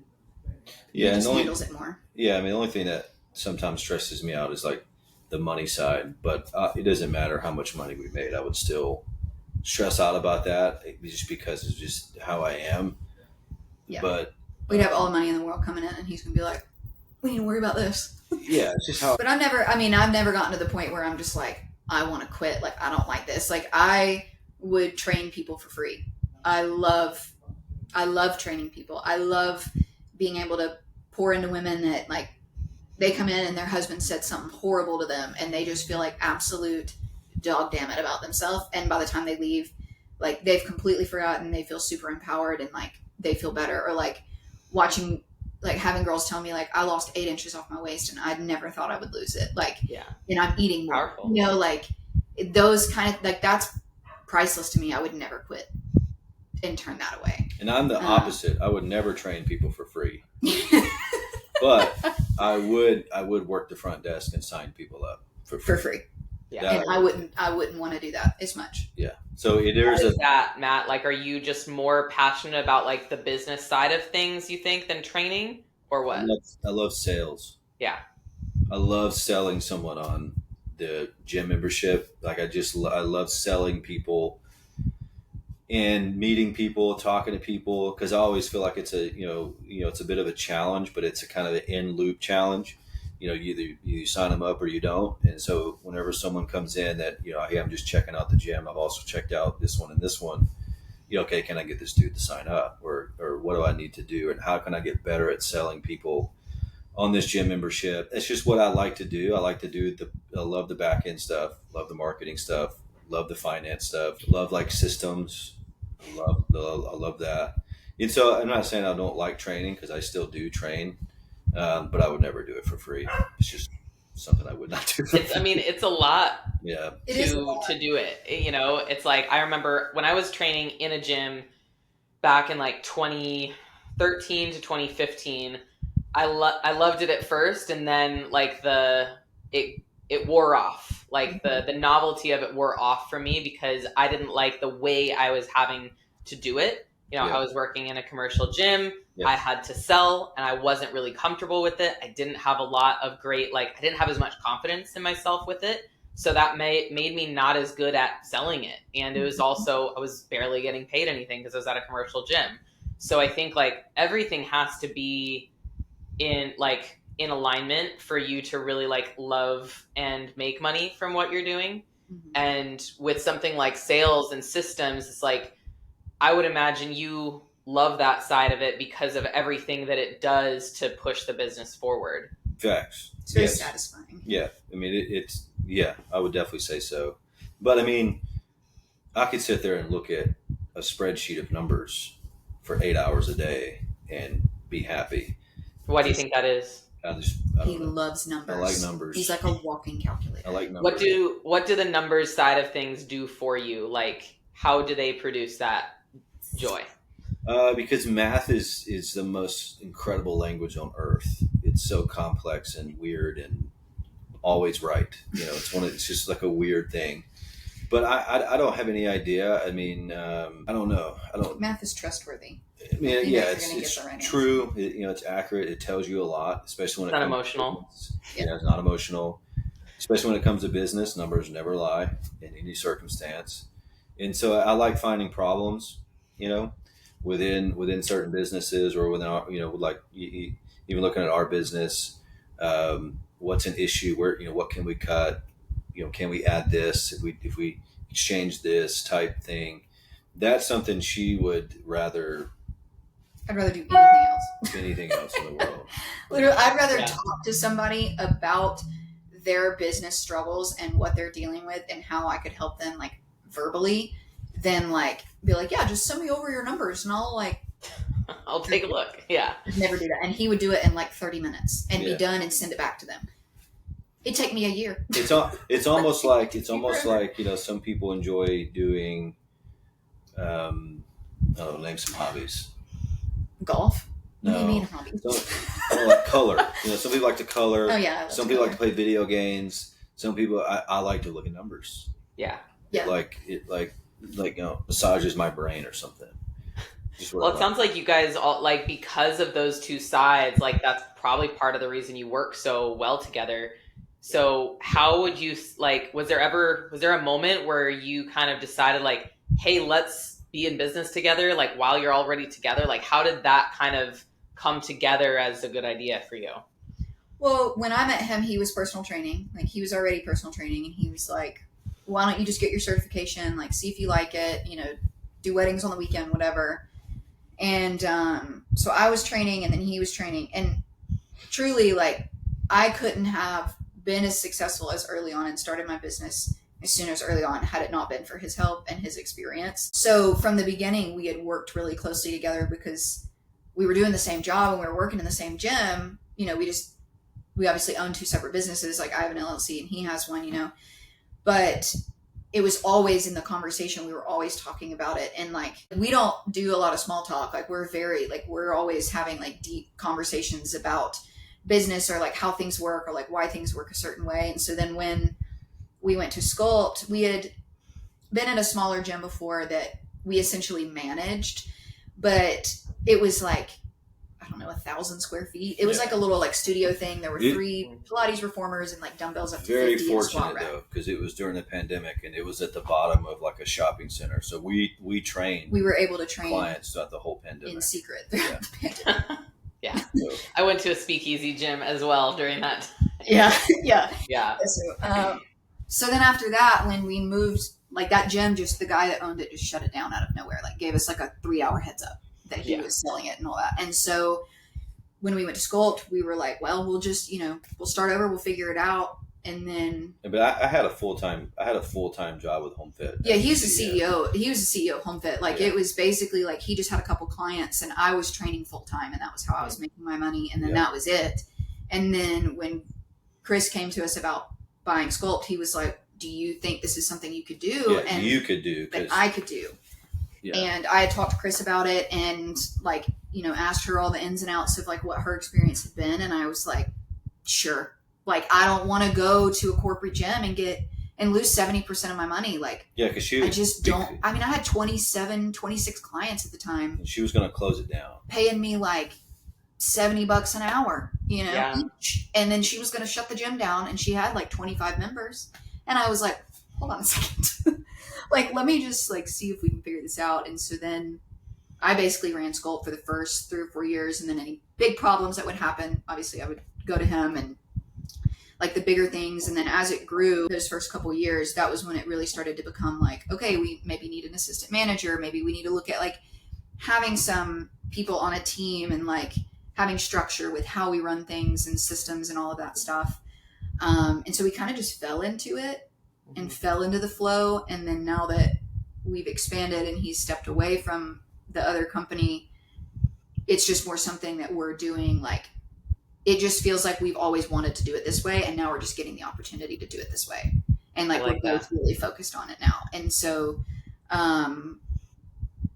Yeah. He just and handles it more. Yeah. I mean, the only thing that sometimes stresses me out is like the money side, but it doesn't matter how much money we made. I would still stress out about that just because it's just how I am. Yeah. But we'd have all the money in the world coming in and he's going to be like, we need to worry about this. yeah, it's just how. But I've never gotten to the point where I'm just like, I want to quit. Like, I don't like this. Like, I would train people for free. I love training people. I love being able to pour into women that like they come in and their husband said something horrible to them and they just feel like absolute dog damn it about themselves. And by the time they leave, like they've completely forgotten, they feel super empowered and like they feel better. Or like watching, like having girls tell me like, I lost 8 inches off my waist and I never thought I would lose it. Like, yeah. And I'm eating more, Powerful. like those kind of like, that's priceless to me. I would never quit and turn that away. And I'm the opposite. I would never train people for free, but I would work the front desk and sign people up for free. Yeah. And I wouldn't want to do that as much. Yeah. So What is that, Matt? Like, are you just more passionate about like the business side of things, you think, than training, or what? I love sales. Yeah. I love selling someone on the gym membership. Like I love selling people and meeting people, talking to people, because I always feel like it's a it's a bit of a challenge, but it's a kind of an in loop challenge. You sign them up or you don't. And so whenever someone comes in that hey, I'm just checking out the gym, I've also checked out this one and this one. Okay, can I get this dude to sign up, or what do I need to do, and how can I get better at selling people on this gym membership? It's just what I like to do. I like to do love the back end stuff, love the marketing stuff, love the finance stuff, love like systems. I love that. And so I'm not saying I don't like training, because I still do train, but I would never do it for free. It's just something I would not do. It's a lot. Yeah, to do it. It's like, I remember when I was training in a gym back in like 2013 to 2015. I loved it at first, and then like it wore off. Like the novelty of it wore off for me, because I didn't like the way I was having to do it. I was working in a commercial gym. I had to sell, and I wasn't really comfortable with it. I didn't have a lot of I didn't have as much confidence in myself with it. So that made me not as good at selling it. And it was also, I was barely getting paid anything because I was at a commercial gym. So I think like everything has to be in alignment for you to really like love and make money from what you're doing. Mm-hmm. And with something like sales and systems, it's like, I would imagine you love that side of it because of everything that it does to push the business forward. Facts. It's very satisfying. Yeah. I mean, I would definitely say so. But I mean, I could sit there and look at a spreadsheet of numbers for 8 hours a day and be happy. Why do you think that is? He loves numbers. I like numbers. He's like a walking calculator. I like numbers. What do the numbers side of things do for you? Like, how do they produce that joy? Because math is the most incredible language on earth. It's so complex and weird and always right. It's just like a weird thing. But I don't have any idea. I mean, I don't know. Math is trustworthy. I mean, it's true. It's accurate. It tells you a lot, especially when it's not emotional. It's not emotional. Especially when it comes to business, numbers never lie in any circumstance. And so I like finding problems, within certain businesses, or within our, like even looking at our business, what's an issue, where, what can we cut, can we add this if we exchange this type thing. That's something she would rather. I'd rather do anything else. Anything else in the world. Literally, I'd rather talk to somebody about their business struggles and what they're dealing with and how I could help them like verbally than like be like, yeah, just send me over your numbers and I'll take a look. Yeah. I'd never do that. And he would do it in like 30 minutes and be done and send it back to them. It'd take me a year. It's almost like some people enjoy doing name some hobbies. Golf? No. What do you mean hobbies? Like color. Some people like to color. Oh yeah. Some people like to play video games. Some people I like to look at numbers. Yeah. It massages my brain or something. Well, it sounds like you guys all like, because of those two sides, like that's probably part of the reason you work so well together. So how would you was there a moment where you kind of decided like, hey, let's be in business together, like while you're already together? Like, how did that kind of come together as a good idea for you? Well, when I met him, he was personal training. Like, he was already personal training, and he was like, why don't you just get your certification? Like, see if you like it, do weddings on the weekend, whatever. And so I was training, and then he was training. And truly, like, I couldn't have been as successful as early on and started my business as soon as early on had it not been for his help and his experience. So from the beginning, we had worked really closely together because we were doing the same job and we were working in the same gym. We obviously own two separate businesses. Like, I have an LLC and he has one, but it was always in the conversation. We were always talking about it. And like, we don't do a lot of small talk. Like, we're always having like deep conversations about business or like how things work or like why things work a certain way. And so then when we went to Sculpt, we had been in a smaller gym before that we essentially managed, but it was like, I don't know, 1,000 square feet. It was like a little like studio thing. There were 3 Pilates reformers and like dumbbells up to 50. Very fortunate though, because it was during the pandemic and it was at the bottom of like a shopping center. So we trained. We were able to train clients throughout the whole pandemic. In secret throughout the pandemic. Yeah. So. I went to a speakeasy gym as well during that. Yeah. So then after that, when we moved, like that gym, just the guy that owned it just shut it down out of nowhere. Like, gave us like a 3-hour heads up that he was selling it and all that. And so when we went to Sculpt, we were like, well, we'll just, we'll start over. We'll figure it out. And then, but I had a full time job with Home Fit. yeah, he was the CEO. He was the CEO of Home Fit. Like, it was basically like he just had a couple clients, and I was training full time, and that was how I was making my money. And then that was it. And then when Chris came to us about buying Sculpt, he was like, "Do you think this is something you could do?" Yeah, and you could do. That I could do. Yeah. And I had talked to Chris about it, and like, you know, asked her all the ins and outs of like what her experience had been, and I was like, sure. Like, I don't want to go to a corporate gym and lose 70% of my money. Like, yeah, because I just don't. I mean, I had 26 clients at the time. And she was going to close it down, paying me like $70 an hour, you know, Yeah. each. And then she was going to shut the gym down, and she had like 25 members. And I was like, hold on a second. Like, let me just like see if we can figure this out. And so then I basically ran Sculpt for the first 3 or 4 years. And then any big problems that would happen, obviously I would go to him and like the bigger things. And then as it grew those first couple of years, that was when it really started to become like, okay, we maybe need an assistant manager. Maybe we need to look at like having some people on a team and like having structure with how we run things and systems and all of that stuff. And so we kind of just fell into it and fell into the flow. And then now that we've expanded and he's stepped away from the other company, it's just more something that we're doing. Like, it just feels like we've always wanted to do it this way, and now we're just getting the opportunity to do it this way. And like we're both really focused on it now. And so,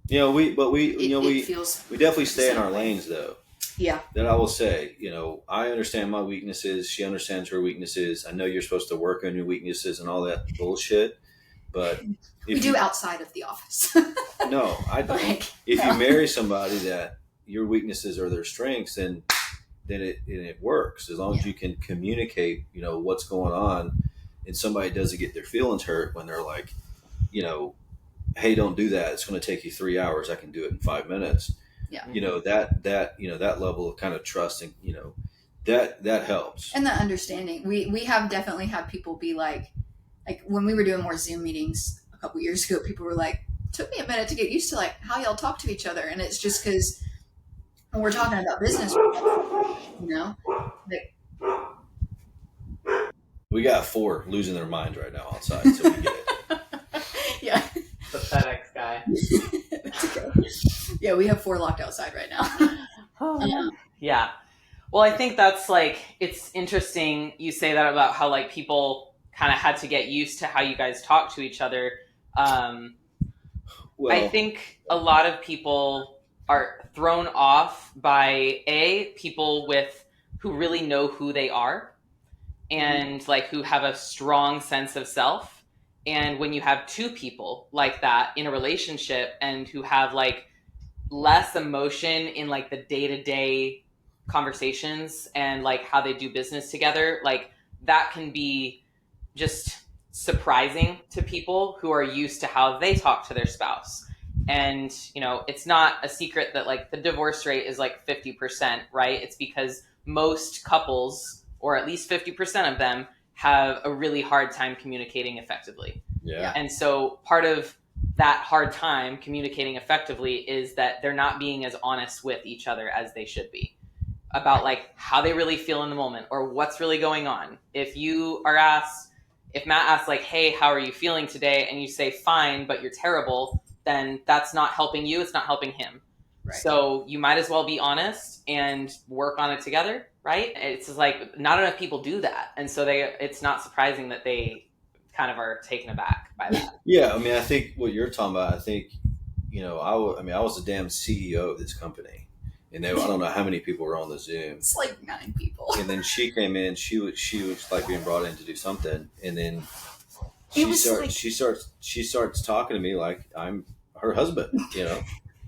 you know, we definitely stay in our lanes though. Yeah. That I will say, you know, I understand my weaknesses. She understands her weaknesses. I know you're supposed to work on your weaknesses and all that bullshit, but we do outside of the office. No, I don't. If you marry somebody that your weaknesses are their strengths, then it works as long as you can communicate, you know, what's going on, and somebody doesn't get their feelings hurt when they're like, you know, hey, don't do that. It's going to take you 3 hours. I can do it in 5 minutes. Yeah. You know, that, you know, that level of kind of trust and, you know, that helps. And the understanding. We have definitely had people be like when we were doing more Zoom meetings a couple years ago, people were like, took me a minute to get used to like how y'all talk to each other. And it's just because when we're talking about business, you know, like, we got 4 losing their minds right now outside, so we get it. Yeah. The FedEx guy. Yeah, we have 4 locked outside right now. Yeah. Well, I think that's like, it's interesting you say that about how like people kind of had to get used to how you guys talk to each other. Well, I think a lot of people are thrown off by people who really know who they are and like who have a strong sense of self. And when you have 2 people like that in a relationship and who have like less emotion in like the day-to-day conversations and like how they do business together, like that can be just surprising to people who are used to how they talk to their spouse. And, you know, it's not a secret that like the divorce rate is like 50%, right? It's because most couples, or at least 50% of them, have a really hard time communicating effectively. Yeah. And so part of that hard time communicating effectively is that they're not being as honest with each other as they should be about like how they really feel in the moment or what's really going on. If Matt asks like, hey, how are you feeling today? And you say, fine, but you're terrible, then that's not helping you. It's not helping him. Right. So you might as well be honest and work on it together, right? It's just like not enough people do that. And so it's not surprising that they kind of are taken aback by that. Yeah, I mean, I think what you're talking about, I think, you know, I was the damn CEO of this company. And I don't know how many people were on the Zoom. It's like 9 people. And then she came in. She was like being brought in to do something, and then she starts talking to me like I'm her husband. You know,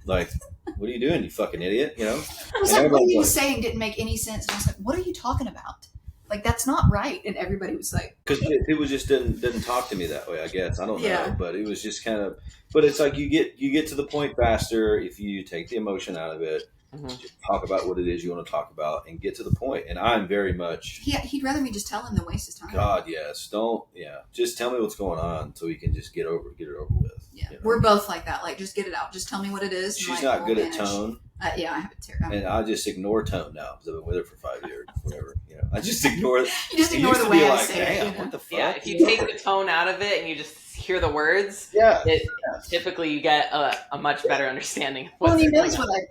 like, what are you doing, you fucking idiot? You know. I was like, what are you saying? Didn't make any sense. And I was like, what are you talking about? Like, that's not right. And everybody was like, because people just didn't talk to me that way. I guess I don't know, Yeah. But it was just kind of. But it's like you get to the point faster if you take the emotion out of it. Just talk about what it is you want to talk about and get to the point. And I'm very much. He'd rather me just tell him than waste his time. God, yes. Just tell me what's going on so we can just get it over with. Yeah. We're both like that. Like, just get it out. Just tell me what it is. She's not good at tone. Yeah, I have it terrible. And I just ignore tone now because I've been with her for 5 years. Whatever. I just ignore it. You just ignore the way I say Damn, it. what the fuck? Yeah, if you take the tone out of it and you just hear the words, typically you get a much better understanding of what's Well,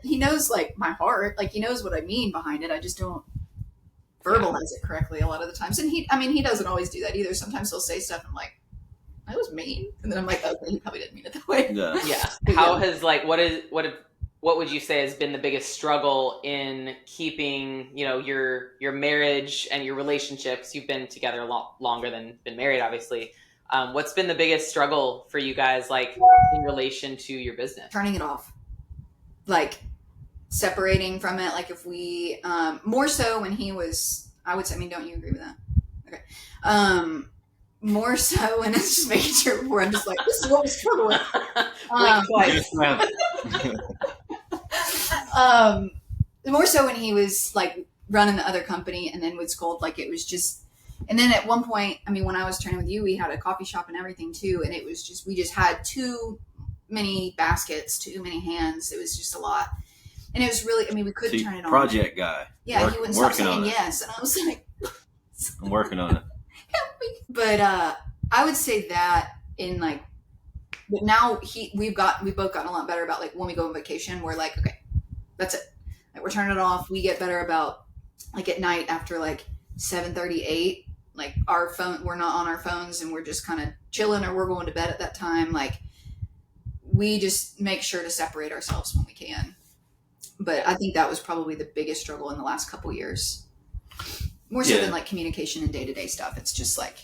he knows like my heart. Like, he knows what I mean behind it. I just don't verbalize it correctly a lot of the times. And he doesn't always do that either. Sometimes he'll say stuff and I'm like, that was mean. And then I'm like, okay, he probably didn't mean it that way. Yeah. How has what would you say has been the biggest struggle in keeping, your marriage and your relationships? You've been together a lot longer than been married, obviously. What's been the biggest struggle for you guys, like, in relation to your business? Turning it off. Like, separating from it. Like, if we, more so when he was, I would say, don't you agree with that? Okay. More so when it's just making sure where I'm just like, this is what we struggle with. More so when he was like running the other company and then with Sculpt, like it was just, and then at one point, when I was training with you, we had a coffee shop and everything too. And it was just, we just had too many baskets, too many hands. It was just a lot. And it was really, we couldn't turn it on. Project guy. Yeah. He wouldn't stop saying yes. And I was like, I'm working on it. But I would say that in like, but now we've both gotten a lot better about like when we go on vacation, we're like, okay, that's it. Like, we're turning it off. We get better about like at night after like 7:38, like we're not on our phones and we're just kind of chilling or we're going to bed at that time. Like, we just make sure to separate ourselves when we can. But I think that was probably the biggest struggle in the last couple years. More so than like communication and day-to-day stuff. It's just like,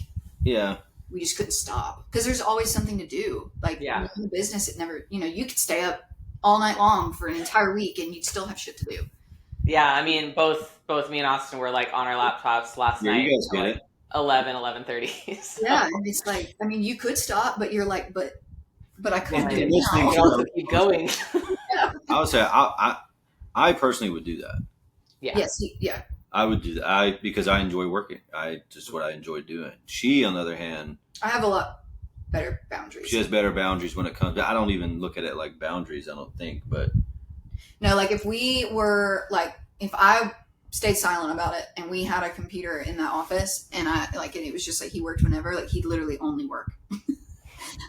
we just couldn't stop because there's always something to do. Like, in the business, it never, you could stay up all night long for an entire week and you'd still have shit to do. Yeah. Both me and Austin were like on our laptops last night. You guys get like it. 11:30. So. Yeah. And it's like, you could stop, but you're like, but I couldn't do it now. You also keep going. I would say I personally would do that. Yeah. Yes. Yeah. I would do that because I enjoy working. Just what I enjoy doing. She, on the other hand, I have a lot better boundaries. She has better boundaries when it comes to, I don't even look at it like boundaries, I don't think, but. No, like if I stayed silent about it and we had a computer in that office and and it was just like he worked whenever, like he'd literally only work.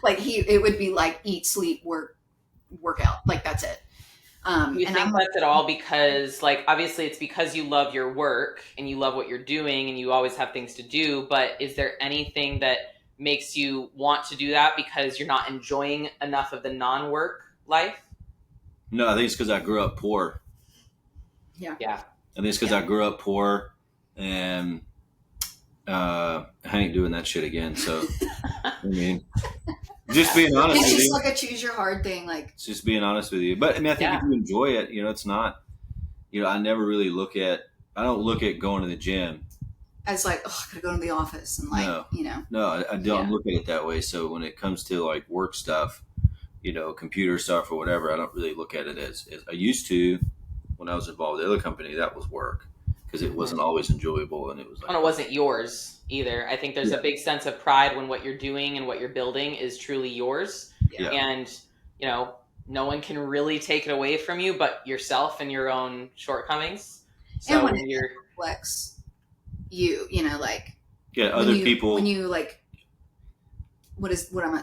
Like it would be like eat, sleep, workout. Like that's it. You think that's at all because, like, obviously it's because you love your work and you love what you're doing and you always have things to do, but is there anything that makes you want to do that because you're not enjoying enough of the non-work life? No, I think it's because I grew up poor. Yeah. Yeah. I think it's because I grew up poor and I ain't doing that shit again. So, just being honest with you. It's just like a choose your hard thing. Like, it's just being honest with you. But I think if you enjoy it, it's not, I never really I don't look at going to the gym as like, oh, I gotta go to the office and like, No, I don't look at it that way. So when it comes to like work stuff, computer stuff or whatever, I don't really look at it as I used to when I was involved with the other company. That was work because it wasn't always enjoyable and it was like, and it wasn't yours either. I think there's a big sense of pride when what you're doing and what you're building is truly yours. Yeah. And, no one can really take it away from you but yourself and your own shortcomings. So and when you're reflects you, like other people when you like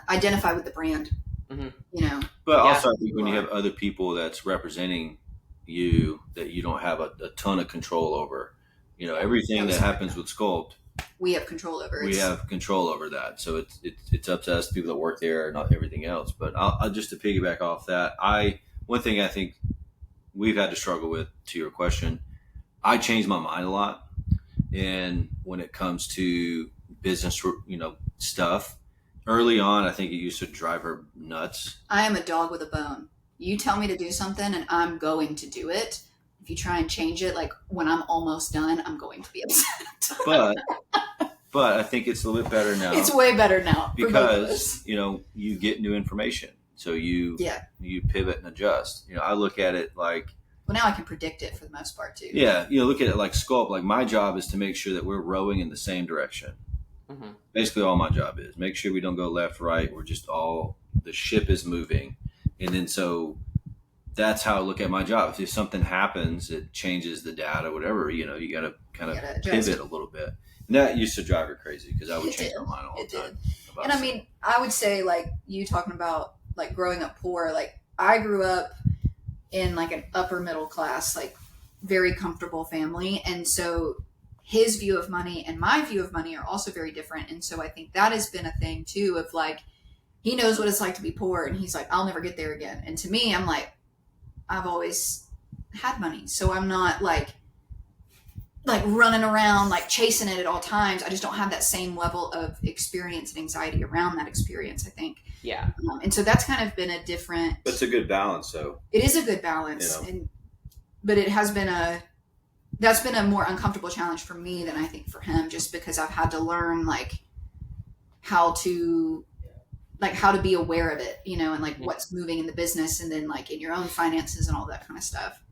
identify with the brand. Mm-hmm. But also I think when you have other people that's representing you that you don't have a ton of control over, everything that happens with Sculpt, we have control over. We have control over that. So it's up to us, people that work there, not everything else. But I'll just to piggyback off that, one thing I think we've had to struggle with, to your question, I change my mind a lot. And when it comes to business, stuff, early on, I think it used to drive her nuts. I am a dog with a bone. You tell me to do something and I'm going to do it. If you try and change it, like when I'm almost done, I'm going to be upset. But I think it's a little bit better now. It's way better now because you get new information, so you pivot and adjust. I look at it like well, now I can predict it for the most part too. Yeah, look at it like Sculpt. Like my job is to make sure that we're rowing in the same direction. Mm-hmm. Basically, all my job is make sure we don't go left, right. We're just the ship is moving, and then so that's how I look at my job. If something happens, it changes the data, whatever. You got to kind of pivot a little bit. And that used to drive her crazy because I would change my mind all the time. And I mean, I would say like you talking about like growing up poor. Like I grew up in like an upper middle class, like very comfortable family, and so his view of money and my view of money are also very different. And so I think that has been a thing too of like he knows what it's like to be poor, and he's like, I'll never get there again. And to me, I'm like, I've always had money, so I'm not like running around like chasing it at all times. I just don't have that same level of experience and anxiety around that experience, I think. Yeah. And so that's kind of been a different. But it's a good balance, though. It is a good balance, but it has been that's been a more uncomfortable challenge for me than I think for him, just because I've had to learn like how to be aware of it, and like what's moving in the business, and then like in your own finances and all that kind of stuff.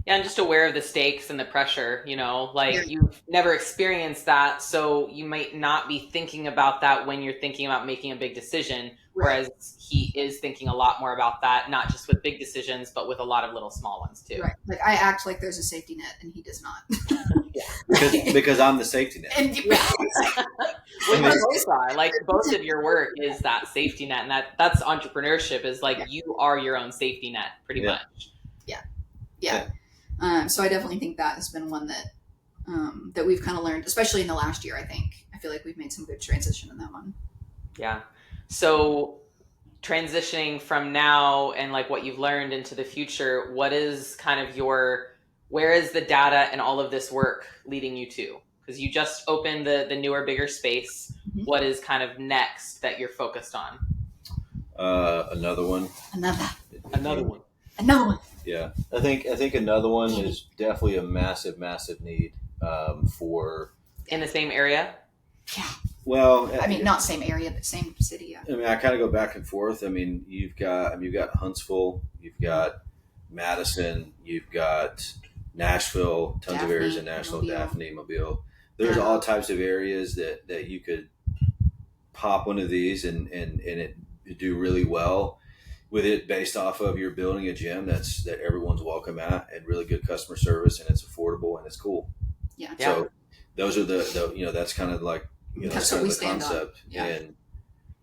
Yeah, and just aware of the stakes and the pressure, you've never experienced that, so you might not be thinking about that when you're thinking about making a big decision, whereas he is thinking a lot more about that, not just with big decisions, but with a lot of little small ones too. Right. Like I act like there's a safety net, and he does not. because I'm the safety net. And like both of your work is that safety net, and that's entrepreneurship is like you are your own safety net pretty much. Yeah. So I definitely think that has been one that we've kind of learned, especially in the last year. I feel like we've made some good transition in that one. Yeah. So transitioning from now and like what you've learned into the future, what is kind of where is the data and all of this work leading you to? Because you just opened the newer, bigger space. Mm-hmm. What is kind of next that you're focused on? Another one. Another one. Yeah, I think another one is definitely a massive need for in the same area. Yeah. Well, I mean, not same area, but same city. Yeah. I mean, I kind of go back and forth. I mean, you've got Huntsville, you've got Madison, you've got Nashville, tons of areas in Nashville, Daphne, Mobile. There's all types of areas that you could pop one of these and it do really well with it based off of you're building a gym that everyone's welcome at and really good customer service, and it's affordable and it's cool. Yeah. So those are the that's kind of like, that's kind of the concept. Yeah. And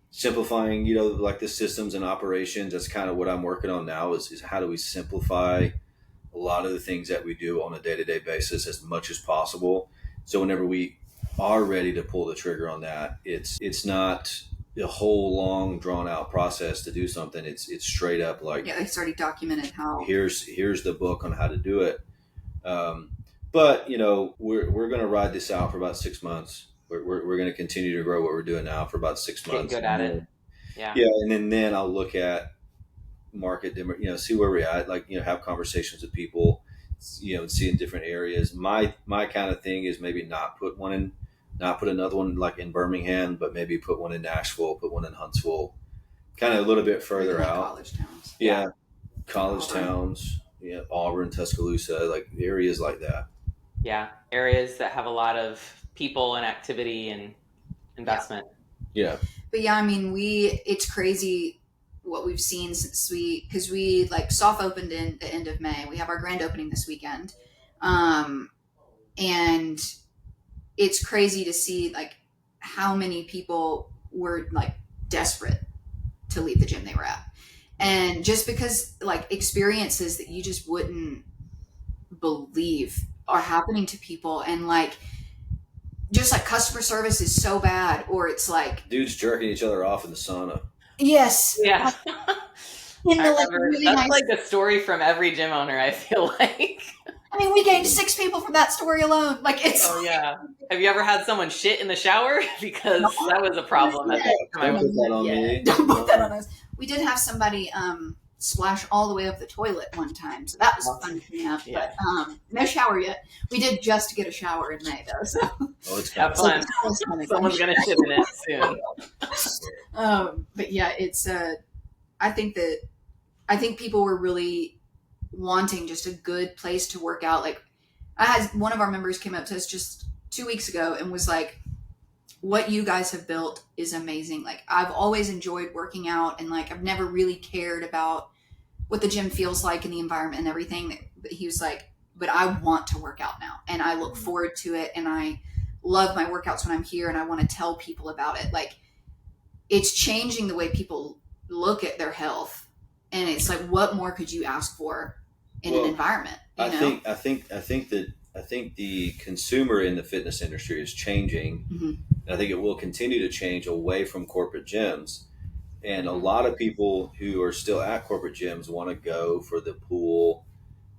simplifying, like the systems and operations, that's kind of what I'm working on now is how do we simplify a lot of the things that we do on a day-to-day basis as much as possible. So whenever we are ready to pull the trigger on that, it's not a whole long drawn out process to do something. It's straight up like, it's already documented how. Here's the book on how to do it. But we're going to ride this out for about 6 months. We're going to continue to grow what we're doing now for about 6 months. Get good at it. Yeah. Yeah. And then I'll look at market, see where we're at, like, have conversations with people, see in different areas. My kind of thing is maybe not put another one like in Birmingham, but maybe put one in Nashville, put one in Huntsville, kind of a little bit further out. College towns. Yeah. College towns. Yeah. Auburn, Tuscaloosa, like areas like that. Yeah. Areas that have a lot of people and activity and investment. Yeah. But yeah, I mean, it's crazy what we've seen since because we like soft opened in the end of May. We have our grand opening this weekend. And it's crazy to see like how many people were like desperate to leave the gym they were at. And just because like experiences that you just wouldn't believe are happening to people, and like just like customer service is so bad, or it's like dudes jerking each other off in the sauna. Yes. Yeah. Like, really that's nice. like a story from every gym owner, I feel like. I mean, we gained 6 people from that story alone. Like it's. Oh yeah. Have you ever had someone shit in the shower? Because that was a problem at the time. Don't put that on me. Don't put that on us. We did have somebody splash all the way up the toilet one time, so that was fun to clean up. Yeah. But no shower yet. We did just get a shower in May though, so. Oh, it's Have fun. Someone's gonna shit in it soon. But yeah, it's. I think people were really wanting just a good place to work out. Like I had one of our members came up to us just 2 weeks ago and was like, what you guys have built is amazing. Like I've always enjoyed working out and like I've never really cared about what the gym feels like in the environment and everything. But he was like, but I want to work out now and I look forward to it and I love my workouts when I'm here and I want to tell people about it. Like it's changing the way people look at their health, and it's like, what more could you ask for in an environment? I think the consumer in the fitness industry is changing. Mm-hmm. And I think it will continue to change away from corporate gyms. And a lot of people who are still at corporate gyms want to go for the pool,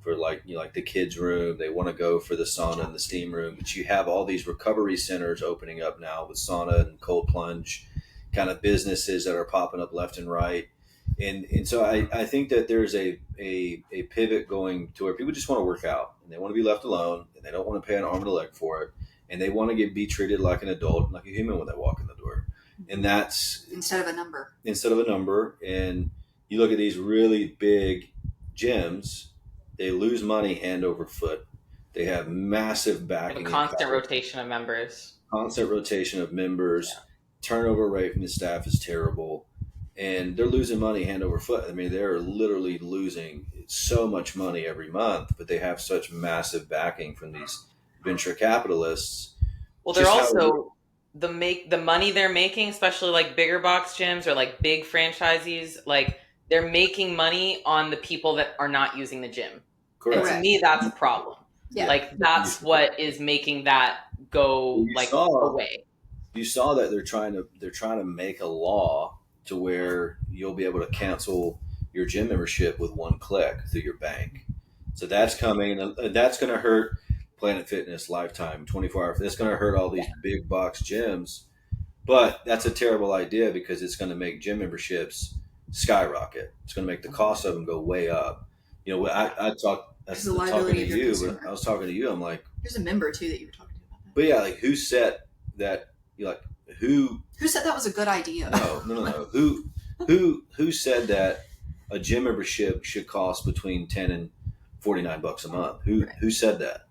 for like the kids' room. They want to go for the sauna and the steam room. But you have all these recovery centers opening up now with sauna and cold plunge kind of businesses that are popping up left and right. And so I think that there's a pivot going to where people just want to work out and they want to be left alone and they don't want to pay an arm and a leg for it. And they want to be treated like an adult, like a human when they walk in the door. And that's instead of a number. And you look at these really big gyms, they lose money hand over foot. They have massive backing. A constant rotation of members. Yeah. Turnover rate from the staff is terrible. And they're losing money hand over foot. I mean, they're literally losing so much money every month, but they have such massive backing from these venture capitalists. Well, they're also the money they're making, especially like bigger box gyms or like big franchisees, like they're making money on the people that are not using the gym. Correct. And to me, that's a problem. Yeah. Like that's what is making that go away. You saw that they're trying to make a law to where you'll be able to cancel your gym membership with one click through your bank. So that's coming, and that's going to hurt Planet Fitness, Lifetime, 24 Hour. That's going to hurt all these big box gyms. But that's a terrible idea because it's going to make gym memberships skyrocket. It's going to make the cost of them go way up. You know, I was talking to you. I'm like, there's a member too that you were talking to about that. But yeah, like who said that? Who said that was a good idea? No. Who said that a gym membership should cost between $10 and $49 a month? Who said that?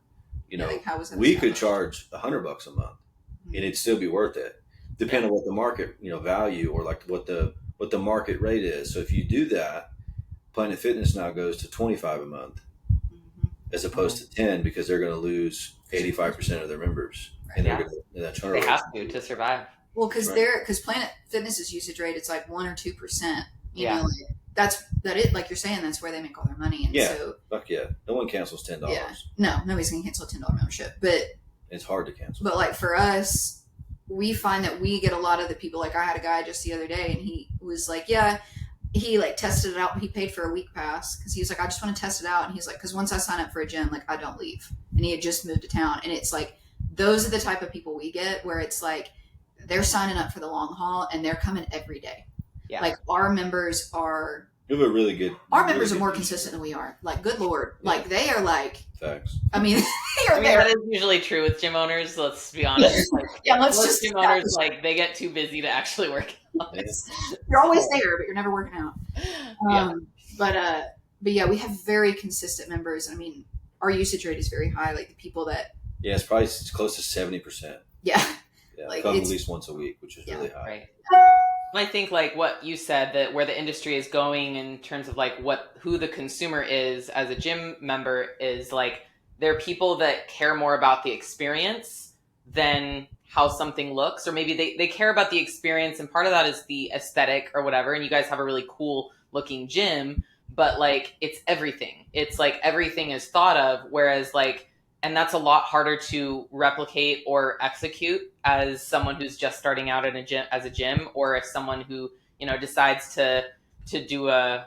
You know, we could charge $100 a month, and it'd still be worth it, depending on what the market value or like what the market rate is. So if you do that, Planet Fitness now goes to $25 a month, as opposed to $10 because they're going to lose 85% of their members. And they have to survive. Well, because Planet Fitness's usage rate, it's like 1 or 2%. You know, like you're saying, that's where they make all their money. And so, fuck yeah, no one cancels $10. Yeah, no, nobody's gonna cancel a $10 membership, but it's hard to cancel. But like for us, we find that we get a lot of the people. Like I had a guy just the other day, and he was like, he like tested it out. He paid for a week pass because he was like, I just want to test it out. And he's like, because once I sign up for a gym, like I don't leave. And he had just moved to town, and it's like those are the type of people we get where it's like they're signing up for the long haul and they're coming every day. Yeah. Like our members are. You have a really good. Our members are more consistent than we are. Like, good Lord, like they are like. Facts. I mean, that is usually true with gym owners. Let's be honest. Like, most gym owners, like they get too busy to actually work out. You're always there, but you're never working out. But yeah, we have very consistent members. I mean, our usage rate is very high. Like the people that. Yeah, it's close to 70%. Yeah. Yeah, like come at least once a week, which is really high. Right. I think like what you said, that where the industry is going in terms of like who the consumer is as a gym member is like they're people that care more about the experience than how something looks, or maybe they care about the experience, and part of that is the aesthetic or whatever. And you guys have a really cool looking gym, but like it's everything. It's like everything is thought of, whereas like. And that's a lot harder to replicate or execute as someone who's just starting out in as a gym, or if someone who, decides to do a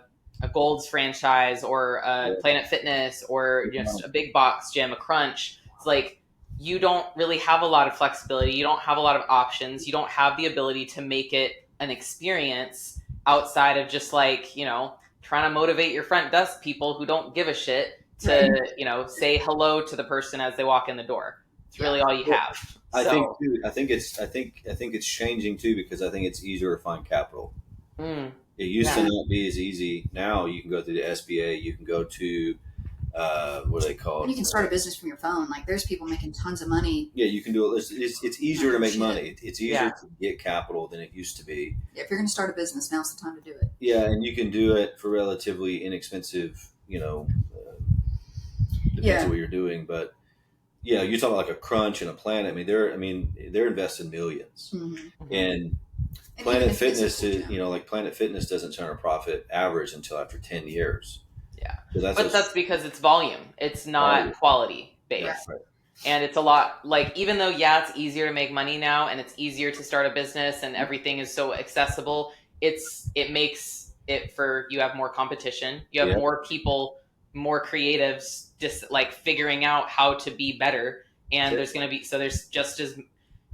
Gold's franchise or a Planet Fitness or just a big box gym, a Crunch. It's like you don't really have a lot of flexibility. You don't have a lot of options. You don't have the ability to make it an experience outside of just like, trying to motivate your front desk people who don't give a shit to say hello to the person as they walk in the door. It's really all you have. I think it's changing too, because I think it's easier to find capital. It used to not be as easy. Now you can go through the SBA, you can go to what are they called? And you can start a business from your phone. Like there's people making tons of money. Yeah, you can do it. It's easier to make money. It's easier Yeah. to get capital than it used to be. If you're going to start a business, now's the time to do it. Yeah, and you can do it for relatively inexpensive, depends on what you're doing. But yeah, you're talking about like a Crunch and a Planet. They're investing millions. Mm-hmm. And Planet Fitness is, like Planet Fitness doesn't turn a profit average until after 10 years. Yeah. So that's because it's volume. It's not quality based. Right. And it's a lot like, even though, it's easier to make money now and it's easier to start a business and everything is so accessible, it makes it you have more competition. You have more people, more creatives just like figuring out how to be better. And there's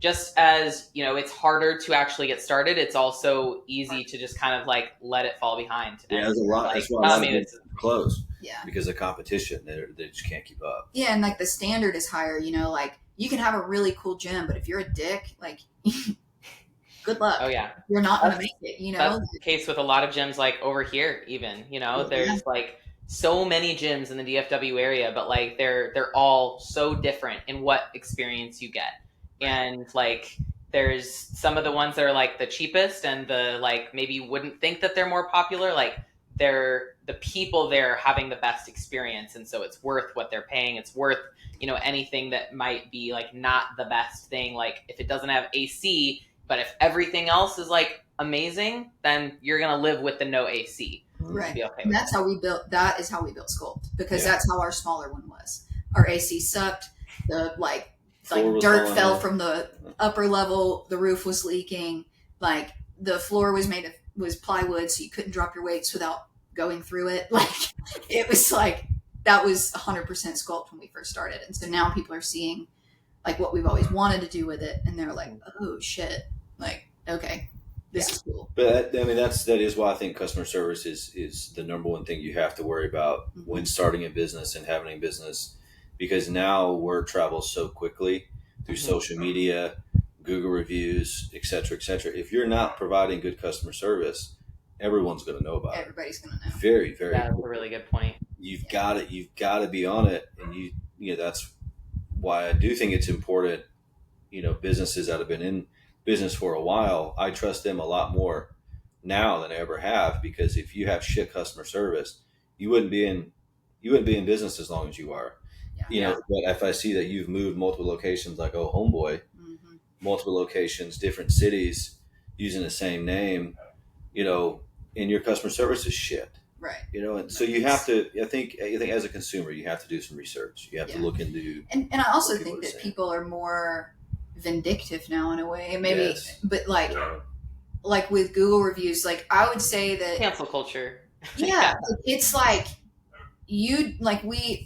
just as, it's harder to actually get started, it's also easy to just kind of like let it fall behind. Yeah, there's a lot. That's why a lot of people close. Yeah. Because of competition. They just can't keep up. Yeah, and like the standard is higher, like you can have a really cool gym, but if you're a dick, like good luck. Oh yeah. You're not going to make it, That's the case with a lot of gyms like over here even, there's like so many gyms in the DFW area, but like they're all so different in what experience you get. And like there's some of the ones that are like the cheapest and the like maybe you wouldn't think that they're more popular, like they're the people there having the best experience, and so it's worth what they're paying. It's worth anything that might be like not the best thing, like if it doesn't have AC, but if everything else is like amazing, then you're gonna live with the no AC. Right. Be okay and that is how we built Sculpt, because that's how our smaller one was. Our AC sucked. The like dirt fell from the upper level. The roof was leaking. Like the floor was plywood, so you couldn't drop your weights without going through it. Like it was like that was 100% Sculpt when we first started, and so now people are seeing like what we've always wanted to do with it, and they're like, oh shit, like okay, this is cool. But that is why I think customer service is the number one thing you have to worry about when starting a business and having a business, because now word travels so quickly through social media, Google reviews, et cetera, et cetera. If you're not providing good customer service, everyone's going to know about Everybody's going to know. Very, very. That's a really good point. You've got to be on it, and that's why I do think it's important. Businesses that have been in business for a while, I trust them a lot more now than I ever have, because if you have shit customer service, you wouldn't be in business as long as you are. But if I see that you've moved multiple locations, like Homeboy, multiple locations, different cities, using the same name, and your customer service is shit. Right. And so you have to, I think as a consumer, you have to do some research. You have to look into. And I also think that people are more vindictive now in a way, maybe, but like with Google reviews, like I would say that cancel culture. Yeah. It's like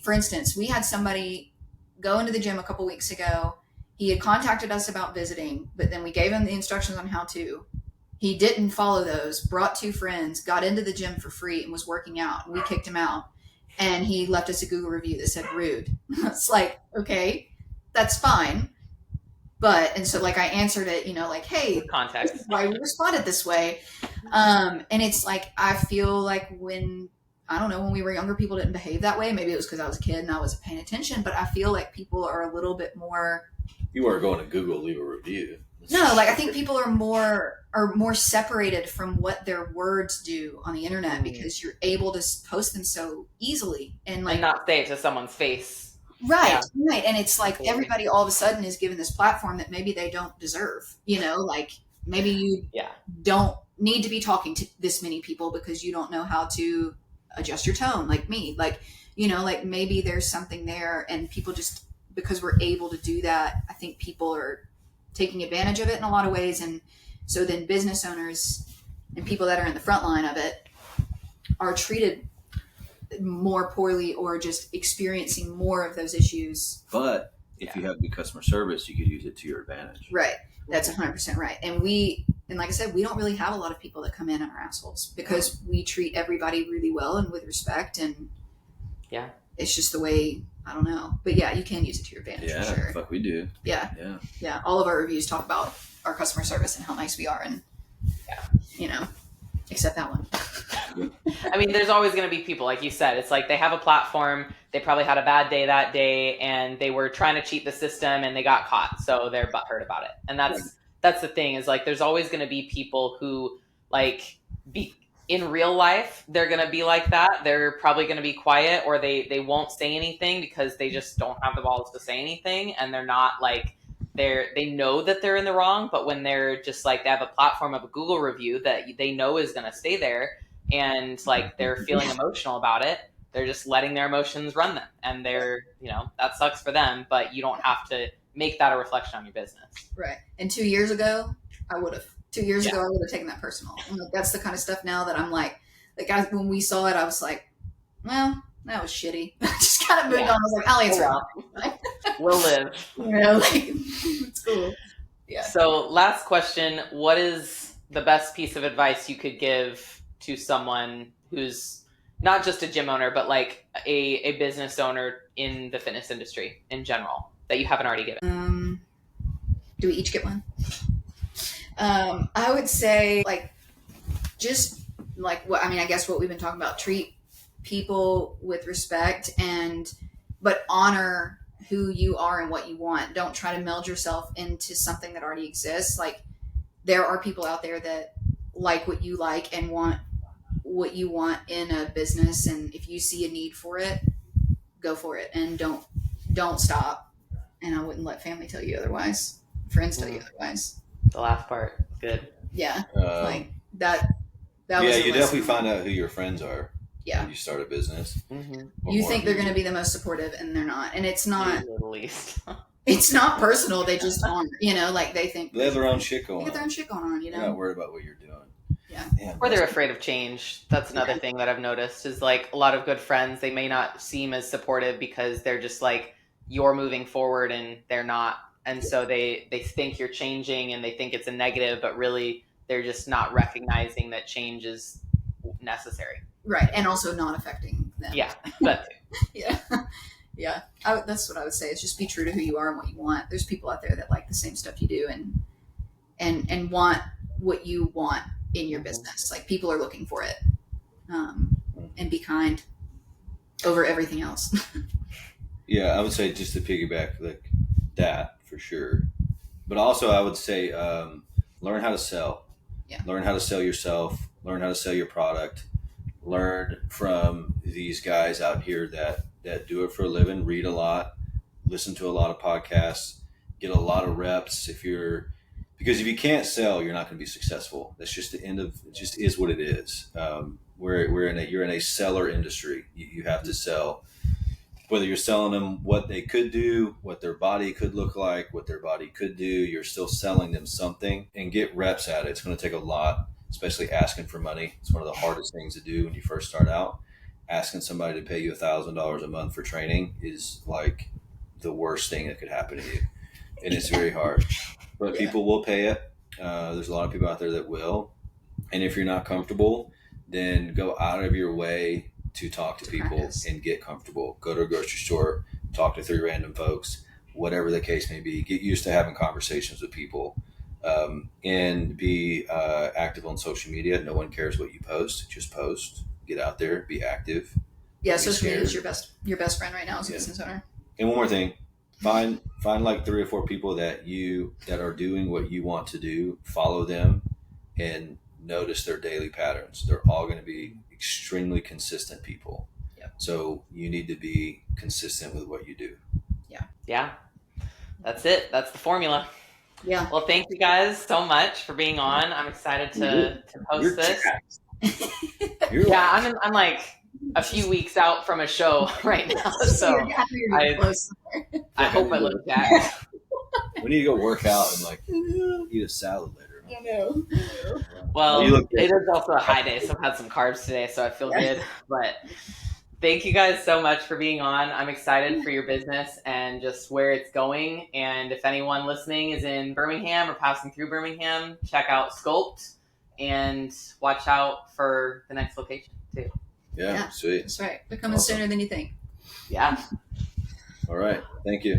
for instance, we had somebody go into the gym a couple weeks ago. He had contacted us about visiting, but then we gave him the instructions on how to. He didn't follow those, brought 2 friends, got into the gym for free and was working out. We kicked him out, and he left us a Google review that said rude. It's like, okay, that's fine. And so like I answered it, like, hey, context. This is why we responded this way. And it's like, I feel like when we were younger, people didn't behave that way. Maybe it was because I was a kid and I wasn't paying attention, but I feel like people are a little bit more. You weren't going to Google leave a review. No, like I think people are more separated from what their words do on the internet, because you're able to post them so easily and not say it to someone's face. Right. And it's like everybody all of a sudden is given this platform that maybe they don't deserve. Like maybe you don't need to be talking to this many people because you don't know how to adjust your tone, like me. Like maybe there's something there, and people just, because we're able to do that, I think people are taking advantage of it in a lot of ways. And so then business owners and people that are in the front line of it are treated more poorly, or just experiencing more of those issues. But if you have good customer service, you could use it to your advantage. Right. That's 100% right. And like I said, we don't really have a lot of people that come in and are assholes, because we treat everybody really well and with respect. And it's just the way, I don't know. But you can use it to your advantage. Yeah, for sure. Fuck, we do. Yeah. All of our reviews talk about our customer service and how nice we are. And, except that one. I mean, there's always going to be people, like you said, it's like they have a platform, they probably had a bad day that day and they were trying to cheat the system and they got caught. So they're butthurt about it. And that's the thing, is like, there's always going to be people who like be in real life, they're going to be like that. They're probably going to be quiet, or they won't say anything because they just don't have the balls to say anything. And they're not like, they know that they're in the wrong, but when they're just like, they have a platform of a Google review that they know is going to stay there, and like they're feeling emotional about it, they're just letting their emotions run them, and they're, that sucks for them, but you don't have to make that a reflection on your business. Right. And 2 years ago, I would have. 2 years ago, I would have taken that personal. And like, that's the kind of stuff now that I'm like when we saw it, I was like, well, that was shitty. I just kind of moved on. I was like, I'll answer. We'll live. It's cool. Yeah. So last question, what is the best piece of advice you could give to someone who's not just a gym owner, but like a business owner in the fitness industry in general that you haven't already given? Do we each get one? I would say just I guess what we've been talking about, treat people with respect but honor who you are and what you want. Don't try to meld yourself into something that already exists. Like, there are people out there that like what you like and want what you want in a business. And if you see a need for it, go for it, and don't stop. And I wouldn't let family tell you otherwise, friends tell you otherwise. The last part, good. Yeah. Like that was you definitely find out who your friends are. Yeah. When you start a business. Mm-hmm. You think they're going to be the most supportive, and they're not. And it's not. At least. It's not personal. They just aren't. Like they think they have their own shit going on. They get their own shit going on. You're not worried about what you're doing. Yeah. Damn, or they're afraid of change. That's another thing that I've noticed, is like a lot of good friends, they may not seem as supportive because they're just like, you're moving forward and they're not. And so they think you're changing and they think it's a negative, but really they're just not recognizing that change is necessary. Right. And also not affecting them. Yeah. That too. Yeah. Yeah. That's what I would say, is just be true to who you are and what you want. There's people out there that like the same stuff you do and want what you want in your business. Like, people are looking for it. And be kind over everything else. Yeah, I would say, just to piggyback like that, for sure. But also I would say learn how to sell. Yeah. Learn how to sell yourself. Learn how to sell your product. Learn from these guys out here that do it for a living. Read a lot. Listen to a lot of podcasts. Get a lot of reps. Because if you can't sell, you're not going to be successful. That's just the end of it. Just is what it is. You're in a seller industry. You have to sell. Whether you're selling them what they could do, what their body could look like, what their body could do, you're still selling them something, and get reps at it. It's going to take a lot, especially asking for money. It's one of the hardest things to do when you first start out. Asking somebody to pay you $1,000 a month for training is like the worst thing that could happen to you. And it's very hard, but people will pay it. There's a lot of people out there that will. And if you're not comfortable, then go out of your way to talk to people practice. And get comfortable. Go to a grocery store, talk to 3 random folks, whatever the case may be. Get used to having conversations with people, and be active on social media. No one cares what you post. Just post. Get out there. Be active. Yeah, social media is your best friend right now as a business owner. And one more thing. Find like 3 or 4 people that are doing what you want to do. Follow them and notice their daily patterns. They're all going to be extremely consistent people. Yep. So you need to be consistent with what you do. Yeah. That's it. That's the formula. Yeah. Well, thank you guys so much for being on. I'm excited to post this. Yeah, I'm like a few weeks out from a show right now, so I hope I look back. We need to go work out and like eat a salad later. I know. Well, it is also a high day, so I've had some carbs today, so I feel good. But thank you guys so much for being on. I'm excited for your business and just where it's going. And if anyone listening is in Birmingham or passing through Birmingham, check out Sculpt and watch out for the next location too. Yeah, sweet. That's right. They're coming sooner than you think. Yeah. All right. Thank you.